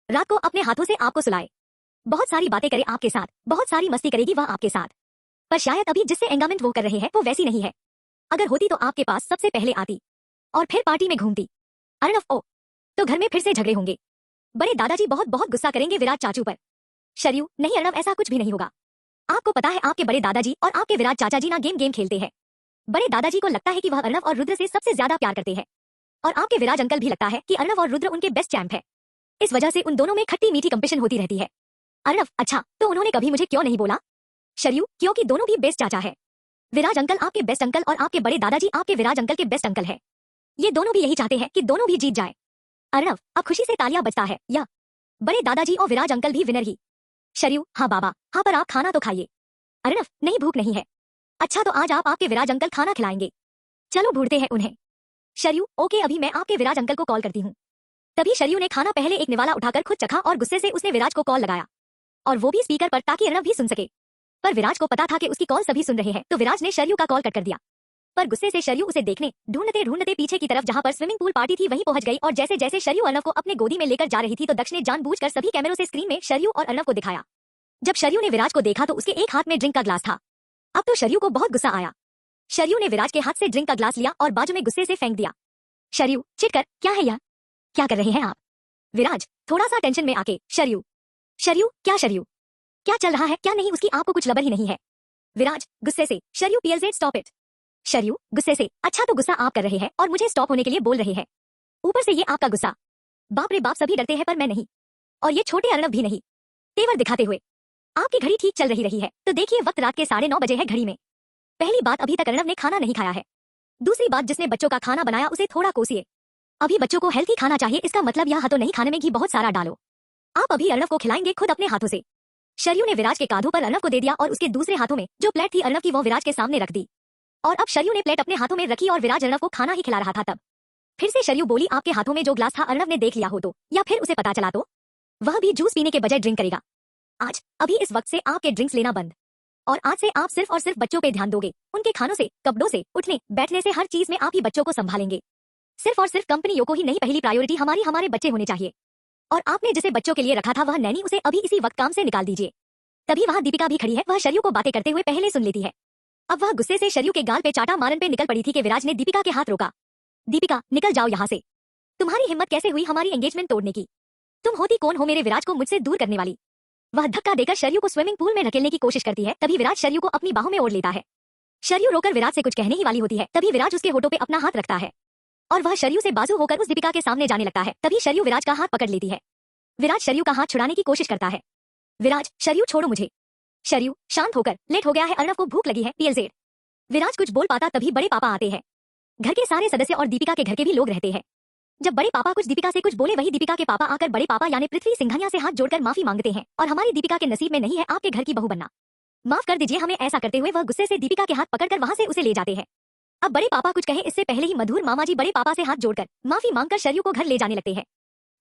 रात को अपने हाथों से आपको सुलाए, बहुत सारी बातें करे आपके साथ, बहुत सारी मस्ती करेगी वह आपके साथ, पर शायद अभी जिससे एंगेजमेंट वो कर रहे हैं वो वैसी नहीं है। अगर होती तो आपके पास सबसे पहले आती और फिर पार्टी में घूमती। अर्नव ओ, तो घर में फिर से झगड़े होंगे, बड़े दादाजी बहुत बहुत गुस्सा करेंगे विराट चाचू पर। शरयू नहीं अर्नव, ऐसा कुछ भी नहीं होगा, आपको पता है आपके बड़े दादाजी और आपके विराट चाचा जी ना गेम खेलते हैं। बड़े दादाजी को लगता है कि वह अर्नव और रुद्र से सबसे ज्यादा प्यार करते हैं, और आपके विराज अंकल भी लगता है कि अर्नव और रुद्र उनके बेस्ट चैंप है, इस वजह से उन दोनों में खट्टी मीठी कंपटीशन होती रहती है। अर्नव अच्छा, तो उन्होंने कभी मुझे क्यों नहीं बोला? शरयू क्योंकि दोनों भी बेस्ट चाचा है, विराज अंकल आपके बेस्ट अंकल और आपके बड़े दादाजी आपके विराज अंकल के बेस्ट अंकल है, ये दोनों भी यही चाहते हैं कि दोनों भी जीत जाए। अर्नव अब खुशी से तालियां बजता है, या बड़े दादाजी और विराज अंकल भी विनर ही। शरयू हाँ बाबा हाँ, पर आप खाना तो खाइए। अर्नव नहीं भूख नहीं है। अच्छा तो आज आप आपके विराज अंकल खाना खिलाएंगे, चलो ढूंढते हैं उन्हें। शरयू ओके, अभी मैं आपके विराज अंकल को कॉल करती हूँ। तभी शरयू ने खाना पहले एक निवाला उठाकर खुद चखा और गुस्से से उसने विराज को कॉल लगाया, और वो भी स्पीकर पर, ताकि अर्णव भी सुन सके। पर विराज को पता था कि उसकी कॉल सभी सुन रहे हैं, तो विराज ने शरयू का कॉल कट कर दिया। पर गुस्से से शरयू उसे देखने ढूंढते ढूंढते पीछे की तरफ जहां पर स्विमिंग पूल पार्टी थी वहीं पहुंच गई, और जैसे जैसे शरयू अर्णव को अपने गोदी में लेकर जा रही थी तो दक्ष ने जानबूझकर सभी कैमरों से स्क्रीन में शरयू और अर्णव को दिखाया। जब शरयू ने विराज को देखा तो उसके एक हाथ में ड्रिंक का ग्लास था। अब तो शरयू को बहुत गुस्सा आया। शरयू ने विराज के हाथ से ड्रिंक का ग्लास लिया और बाजू में गुस्से से फेंक दिया। शरयू चिढ़कर, क्या है यह, क्या कर रहे हैं आप? विराज थोड़ा सा टेंशन में आके, शरयू शरयू क्या, शरयू क्या चल रहा है, क्या नहीं उसकी आपको कुछ लबर ही नहीं है? विराज गुस्से से, Sharayu PLZ stop it. Sharayu गुस्से से, अच्छा तो गुस्सा आप कर रहे हैं और मुझे स्टॉप होने के लिए बोल रहे हैं, ऊपर से ये आपका गुस्सा, बाप रे बाप सभी डरते हैं पर मैं नहीं, और ये छोटे अर्णव भी नहीं। तेवर दिखाते हुए, आपकी घड़ी ठीक चल रही है तो देखिए वक्त रात के 9:30 बजे है घड़ी में। पहली बात, अभी तक अर्णव ने खाना नहीं खाया है। दूसरी बात, जिसने बच्चों का खाना बनाया उसे थोड़ा कोसिए। अभी बच्चों को हेल्थी खाना चाहिए, इसका मतलब यह तो नहीं खाने में घी बहुत सारा डालो। आप अभी अर्णव को खिलाएंगे खुद अपने हाथों से। शरयू ने विराज के कांधों पर अर्णव को दे दिया और उसके दूसरे हाथों में जो प्लेट थी अर्णव की वो विराज के सामने रख दी। और अब शरयू ने प्लेट अपने हाथों में रखी और विराज अर्णव को खाना ही खिला रहा था। तब फिर से शरयू बोली, आपके हाथों में जो ग्लास था अर्णव ने देख लिया हो तो, या फिर उसे पता चला तो, वह भी जूस पीने के बजाय ड्रिंक करेगा। आज अभी इस वक्त से आपके ड्रिंक्स लेना बंद, और आज से आप सिर्फ और सिर्फ बच्चों पे ध्यान दोगे। उनके खानों से, कपड़ों से, उठने बैठने से, हर चीज में आप ही बच्चों को संभालेंगे। सिर्फ और सिर्फ कंपनियों को ही नहीं, पहली प्रायोरिटी हमारे बच्चे होने चाहिए। और आपने जिसे बच्चों के लिए रखा था वह नैनी, उसे अभी इसी वक्त काम से निकाल दीजिए। तभी वहां दीपिका भी खड़ी है, वह शरयू को बातें करते हुए पहले सुन लेती है। अब वह गुस्से से शरयू के गाल पे चाटा मारन पे निकल पड़ी थी कि विराज ने दीपिका के हाथ रोका। दीपिका निकल जाओ यहाँ से, तुम्हारी हिम्मत कैसे हुई हमारी एंगेजमेंट तोड़ने की? तुम होती कौन हो मेरे विराज को मुझसे दूर करने वाली? वह धक्का देकर शरयू को स्विमिंग पूल में धकेलने की कोशिश करती है। तभी विराज शरयू को अपनी बाहों में ओढ़ लेता है। शरयू रोकर विराज से कुछ कहने ही वाली होती है, तभी विराज उसके होठों पे अपना हाथ रखता है और वह शरयू से बाजू होकर उस दीपिका के सामने जाने लगता है। तभी शरयू विराज का हाथ पकड़ लेती है। विराज शरयू का हाथ छुड़ाने की कोशिश करता है। विराज, शरयू छोड़ो मुझे। शरयू शांत होकर, लेट हो गया है, अर्णव को भूख लगी है, PLZ। विराज कुछ बोल पाता तभी बड़े पापा आते हैं। घर के सारे सदस्य और दीपिका के घर के भी लोग रहते हैं। जब बड़े पापा कुछ दीपिका से कुछ बोले, वही दीपिका के पापा आकर बड़े पापा यानी पृथ्वी सिंघानिया से हाथ जोड़कर माफी मांगते हैं, और हमारी दीपिका के नसीब में नहीं है आपके घर की बहू बनना, माफ कर दीजिए हमें। ऐसा करते हुए वह गुस्से से दीपिका के हाथ पकड़कर वहां से उसे ले जाते हैं। अब बड़े पापा कुछ कहे इससे पहले ही मधुर मामा जी बड़े पापा से हाथ जोड़कर माफी मांगकर शरयू को घर ले जाने लगते हैं।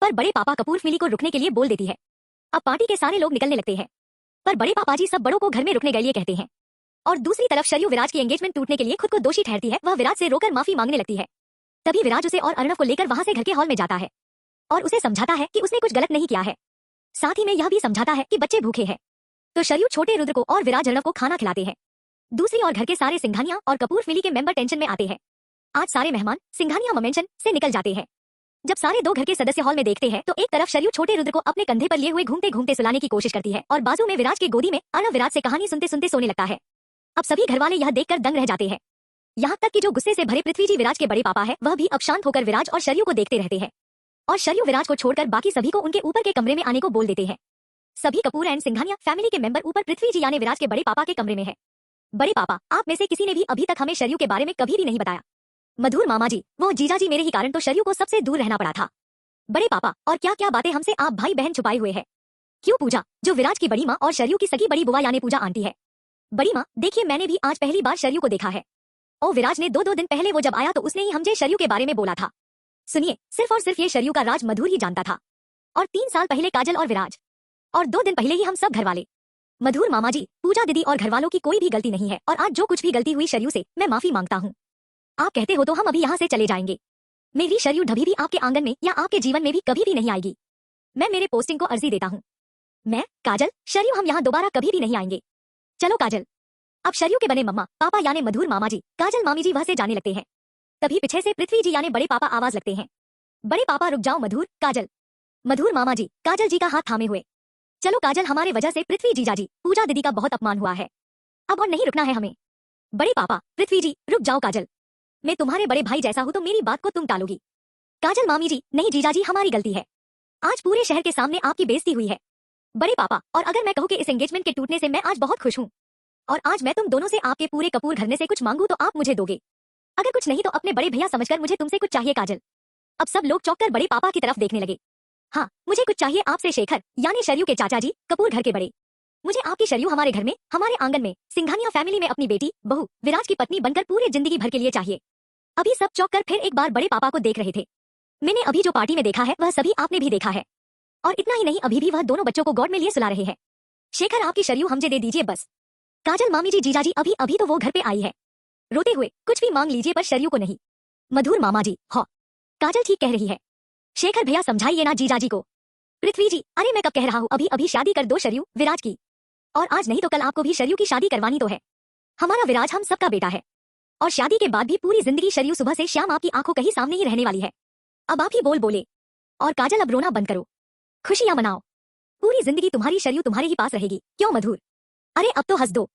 पर बड़े पापा कपूर फैमिली को रुकने के लिए बोल देती है। अब पार्टी के सारे लोग निकलने लगते हैं, पर बड़े पापा जी सब बड़ों को घर में रुकने के लिए कहते हैं। और दूसरी तरफ शरयू विराज की एंगेजमेंट टूटने के लिए खुद को दोषी ठहरती है। वह विराज से रोकर माफी मांगने लगती है। तभी विराज उसे और अर्णव को लेकर वहां से घर के हॉल में जाता है और उसे समझाता है कि उसने कुछ गलत नहीं किया है। साथ ही में यह भी समझाता है कि बच्चे भूखे हैं। तो शरयू छोटे रुद्र को और विराज अर्णव को खाना खिलाते हैं। दूसरी ओर घर के सारे सिंघानिया और कपूर फैमिली के मेंबर टेंशन में आते हैं। आज सारे मेहमान सिंघानिया मेंशन से निकल जाते हैं। जब सारे दो घर के सदस्य हॉल में देखते हैं तो एक तरफ शरयू छोटे रुद्र को अपने कंधे पर लिए हुए घूमते घूमते सुलाने की कोशिश करती है, और बाजू में विराज के गोदी में अर्णव विराज से कहानी सुनते सुनते सोने लगता है। अब सभी घरवाले यह देखकर दंग रह जाते हैं। यहाँ तक कि जो गुस्से से भरे पृथ्वी जी विराज के बड़े पापा है, वह भी अब शांत होकर विराज और शरयू को देखते रहते हैं। और शरयू विराज को छोड़कर बाकी सभी को उनके ऊपर के कमरे में आने को बोल देते हैं। सभी कपूर एंड सिंघानिया फैमिली के मेंबर ऊपर पृथ्वी जी यानी विराज के बड़े पापा के कमरे में है। बड़े पापा, आप में से किसी ने भी अभी तक हमें शरयू के बारे में कभी भी नहीं बताया। मधुर मामा जी, वो जीजा जी मेरे ही कारण तो शरयू को सबसे दूर रहना पड़ा था। बड़े पापा, और क्या क्या बातें हमसे आप भाई बहन छुपाए हुए हैं? क्यों पूजा, जो विराज की बड़ी माँ और शरयू की सगी बड़ी बुआ यानी पूजा आंटी है। बड़ी माँ, देखिए मैंने भी आज पहली बार शरयू को देखा है। ओ विराज ने दो दिन पहले वो जब आया तो उसने ही हमसे शरयू के बारे में बोला था। सुनिए, सिर्फ और सिर्फ ये शरयू का राज मधुर ही जानता था, और 3 साल पहले काजल और विराज, और 2 दिन पहले ही हम सब घर वाले। मधुर मामा जी, पूजा दीदी और घर वालों की कोई भी गलती नहीं है, और आज जो कुछ भी गलती हुई शरयू से मैं माफी मांगता हूँ। आप कहते हो तो हम अभी यहाँ से चले जाएंगे। मेरी शरयू ढभी भी आपके आंगन में या आपके जीवन में भी कभी भी नहीं आएगी। मैं मेरे पोस्टिंग को अर्जी देता हूँ। मैं, काजल, शरयू हम यहाँ दोबारा कभी भी नहीं आएंगे। चलो काजल। अब शरयू के बने मम्मा पापा यानी मधुर मामा जी, काजल मामी जी वह से जाने लगते हैं। तभी पीछे से पृथ्वी जी यानी बड़े पापा आवाज लगते हैं। बड़े पापा रुक जाओ मधुर, काजल। मधुर मामा जी काजल जी का हाथ थामे हुए। चलो काजल, हमारे वजह से पृथ्वी जीजा जी, पूजा दीदी का बहुत अपमान हुआ है, अब और नहीं रुकना है हमें। बड़े पापा, पृथ्वी जी रुक जाओ काजल, मैं तुम्हारे बड़े भाई जैसा हूँ तो मेरी बात को तुम टालोगी। काजल मामी जी, नहीं जीजा जी हमारी गलती है, आज पूरे शहर के सामने आपकी बेइज्जती हुई है। बड़े पापा, और अगर मैं कहूँ कि इस एंगेजमेंट के टूटने से मैं आज बहुत खुश हूँ, और आज मैं तुम दोनों से आपके पूरे कपूर घरने से कुछ मांगू तो आप मुझे दोगे, अगर कुछ नहीं तो अपने बड़े भैया समझकर मुझे तुमसे कुछ चाहिए काजल। अब सब लोग चौंककर बड़े पापा की तरफ देखने लगे। हाँ, मुझे कुछ चाहिए आपसे शेखर यानी शरयू के चाचा जी, कपूर घर के बड़े। मुझे आपकी शरयू हमारे घर में, हमारे आंगन में, सिंघानिया फैमिली में अपनी बेटी बहू विराज की पत्नी बनकर पूरे जिंदगी भर के लिए चाहिए। अभी सब चौंककर फिर एक बार बड़े पापा को देख रहे थे। मैंने अभी जो पार्टी में देखा है वह सभी आपने भी देखा है। और इतना ही नहीं, अभी भी वह दोनों बच्चों को गॉड में लिए सुला रहे हैं। शेखर, आपकी शरयू हमसे दे दीजिए बस। काजल, मामी जी, जीजाजी, अभी अभी तो वो घर पे आई है। रोते हुए कुछ भी मांग लीजिए पर शरयू को नहीं। मधुर, मामा जी, हाँ काजल ठीक कह रही है। शेखर भैया, समझाइए ना जीजाजी को। पृथ्वी जी, अरे मैं कब कह रहा हूँ, अभी अभी शादी कर दो शरयू विराज की। और आज नहीं तो कल आपको भी शरयू की शादी करवानी तो है। हमारा विराज हम सबका बेटा है। और शादी के बाद भी पूरी जिंदगी शरयू सुबह से शाम आपकी आंखों के ही सामने ही रहने वाली है। अब आप ही बोल बोले। और काजल, अब रोना बंद करो, खुशियां मनाओ। पूरी जिंदगी तुम्हारी शरयू तुम्हारे ही पास रहेगी, क्यों मधुर? अरे अब तो हंस दो।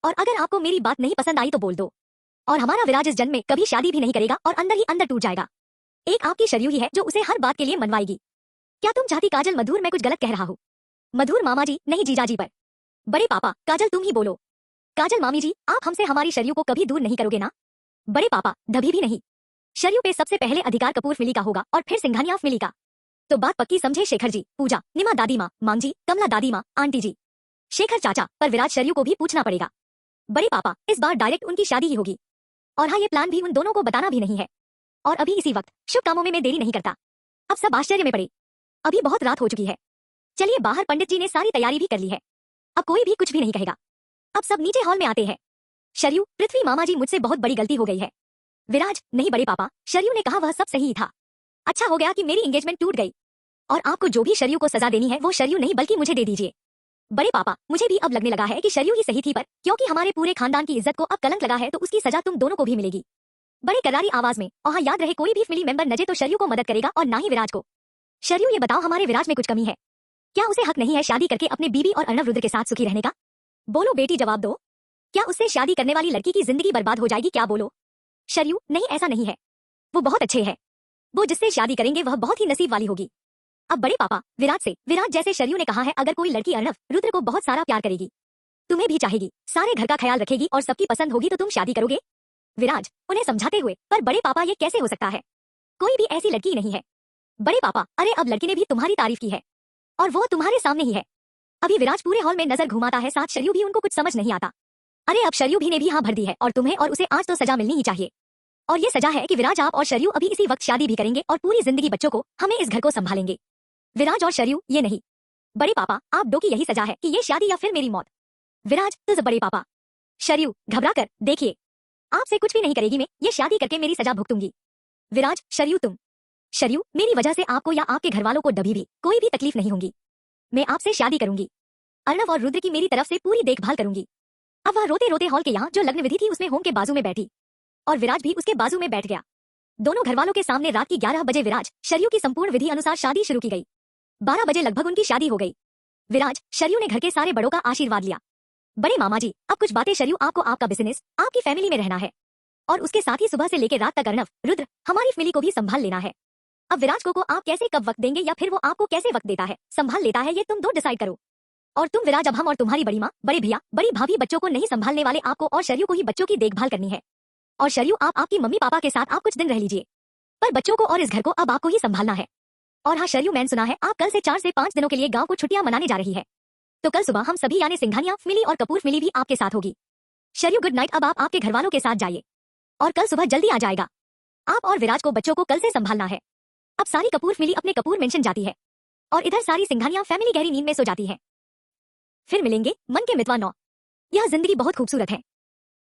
और अगर आपको मेरी बात नहीं पसंद आई तो बोल दो। और हमारा विराज इस जन्म में कभी शादी भी नहीं करेगा और अंदर ही अंदर टूट जाएगा। एक आपकी शरयू ही है जो उसे हर बात के लिए मनवाएगी। क्या तुम चाहती काजल? मधुर, मैं कुछ गलत कह रहा हूँ? मधुर, मामा जी, नहीं जीजाजी पर। बड़े पापा, काजल तुम ही बोलो। काजल, मामी जी, आप हमसे हमारी शरयू को कभी दूर नहीं करोगे ना? बड़े पापा, कभी भी नहीं। शरयू पे सबसे पहले अधिकार कपूर मिली का होगा और फिर सिंघानिया मिली का। तो बात पक्की समझे शेखर जी? पूजा, निमा दादी माँ, माम जी, कमला दादी माँ, आंटी जी। शेखर चाचा, पर विराज शरयू को भी पूछना पड़ेगा। बड़े पापा, इस बार डायरेक्ट उनकी शादी ही होगी। और हाँ, ये प्लान भी उन दोनों को बताना भी नहीं है। और अभी इसी वक्त शुभ कामों में मैं देरी नहीं करता। अब सब आश्चर्य में पड़े। अभी बहुत रात हो चुकी है। चलिए बाहर, पंडित जी ने सारी तैयारी भी कर ली है। अब कोई भी कुछ भी नहीं कहेगा। अब सब नीचे हॉल में आते हैं। शरयू, पृथ्वी, मामा जी, मुझसे बहुत बड़ी गलती हो गई है। विराज, नहीं बड़े पापा, शरयू ने कहा वह सब सही था। अच्छा हो गया कि मेरी एंगेजमेंट टूट गई। और आपको जो भी शरयू को सजा देनी है वो शरयू नहीं बल्कि मुझे दे दीजिए। बड़े पापा, मुझे भी अब लगने लगा है कि शरयू ही सही थी, पर क्योंकि हमारे पूरे खानदान की इज्जत को अब कलंक लगा है तो उसकी सजा तुम दोनों को भी मिलेगी। बड़े करारी आवाज में, और हाँ याद रहे, कोई भी फैमिली मेंबर नजे तो शरयू को मदद करेगा और ना ही विराज को। शरयू, ये बताओ, हमारे विराज में कुछ कमी है क्या? उसे हक नहीं है शादी करके अपने बीबी और अर्णव रुद्र के साथ सुखी रहने का? बोलो बेटी, जवाब दो। क्या उससे शादी करने वाली लड़की की जिंदगी बर्बाद हो जाएगी क्या? बोलो। शरयू, नहीं ऐसा नहीं है। वो बहुत अच्छे हैं। वो जिससे शादी करेंगे वह बहुत ही नसीब वाली होगी। अब बड़े पापा, विराज से, विराज जैसे शरयू ने कहा है, अगर कोई लड़की अर्णव रुद्र को बहुत सारा प्यार करेगी, तुम्हें भी चाहेगी, सारे घर का ख्याल रखेगी और सबकी पसंद होगी, तो तुम शादी करोगे? विराज, उन्हें समझाते हुए, पर बड़े पापा ये कैसे हो सकता है? कोई भी ऐसी लड़की नहीं है। बड़े पापा, अरे अब लड़की ने भी तुम्हारी तारीफ की है और वो तुम्हारे सामने ही है। अभी विराज पूरे हॉल में नजर घुमाता है, साथ शरयू भी, उनको कुछ समझ नहीं आता। अरे अब शरयू भी ने भी हाँ भर दी है और तुम्हें और उसे आज तो सजा मिलनी ही चाहिए। और ये सजा है कि विराज, आप और शरयू अभी इसी वक्त शादी भी करेंगे और पूरी जिंदगी बच्चों को, हमें इस घर को संभालेंगे। विराज और शरयू, ये नहीं। बड़े पापा, आप दो की यही सजा है कि ये शादी या फिर मेरी मौत। विराज, तुझ बड़े पापा। शरयू, घबरा कर देखिए, आपसे कुछ भी नहीं करेगी मैं, ये शादी करके मेरी सजा भुगतूंगी। विराज, शरयू तुम। शरयू, मेरी वजह से आपको या आपके घर वालों को कभी भी कोई भी तकलीफ नहीं होगी। मैं आपसे शादी करूंगी। अर्णव और रुद्र की मेरी तरफ से पूरी देखभाल करूंगी। अब वह रोते रोते हॉल के यहाँ जो लग्न विधि थी उसमें होम के बाजू में बैठी और विराज भी उसके बाजू में बैठ गया। दोनों घरवालों के सामने रात की 11 बजे विराज शरयू की संपूर्ण विधि अनुसार शादी शुरू की गई। 12 बजे लगभग उनकी शादी हो गई। विराज, शरयू ने घर के सारे बड़ों का आशीर्वाद लिया। बड़े मामा जी, अब कुछ बातें शरयू, आपको आपका बिजनेस, आपकी फैमिली में रहना है और उसके साथ ही सुबह से लेकर रात तक अर्णव रुद्र हमारी फैमिली को भी संभाल लेना है। अब विराज को आप कैसे कब वक्त देंगे या फिर वो आपको कैसे वक्त देता है, संभाल लेता है, ये तुम दो डिसाइड करो। और तुम विराज, अब हम और तुम्हारी बड़ी माँ, बड़े भैया, बड़ी भाभी बच्चों को नहीं संभालने वाले, आपको और शरयू को ही बच्चों की देखभाल करनी है। और शरयू, आप आपकी मम्मी पापा के साथ आप कुछ दिन रह लीजिए, पर बच्चों को और इस घर को अब आपको ही संभालना है। और हाँ शरयू, मैंने सुना है आप कल से 4 से 5 दिनों के लिए गांव को छुट्टियां मनाने जा रही है, तो कल सुबह हम सभी यानी सिंघानिया फैमिली और कपूर फैमिली भी आपके साथ होगी। Sharayu, good night. अब आप आपके घर वालों के साथ जाइए और कल सुबह जल्दी आ जाएगा। आप और विराज को बच्चों को कल से संभालना है। अब सारी कपूर फैमिली अपने कपूर मेंशन जाती है और इधर सारी सिंघानिया फैमिली गहरी नींद में सो जाती है। फिर मिलेंगे मन के मितवा 9। यह जिंदगी बहुत खूबसूरत है।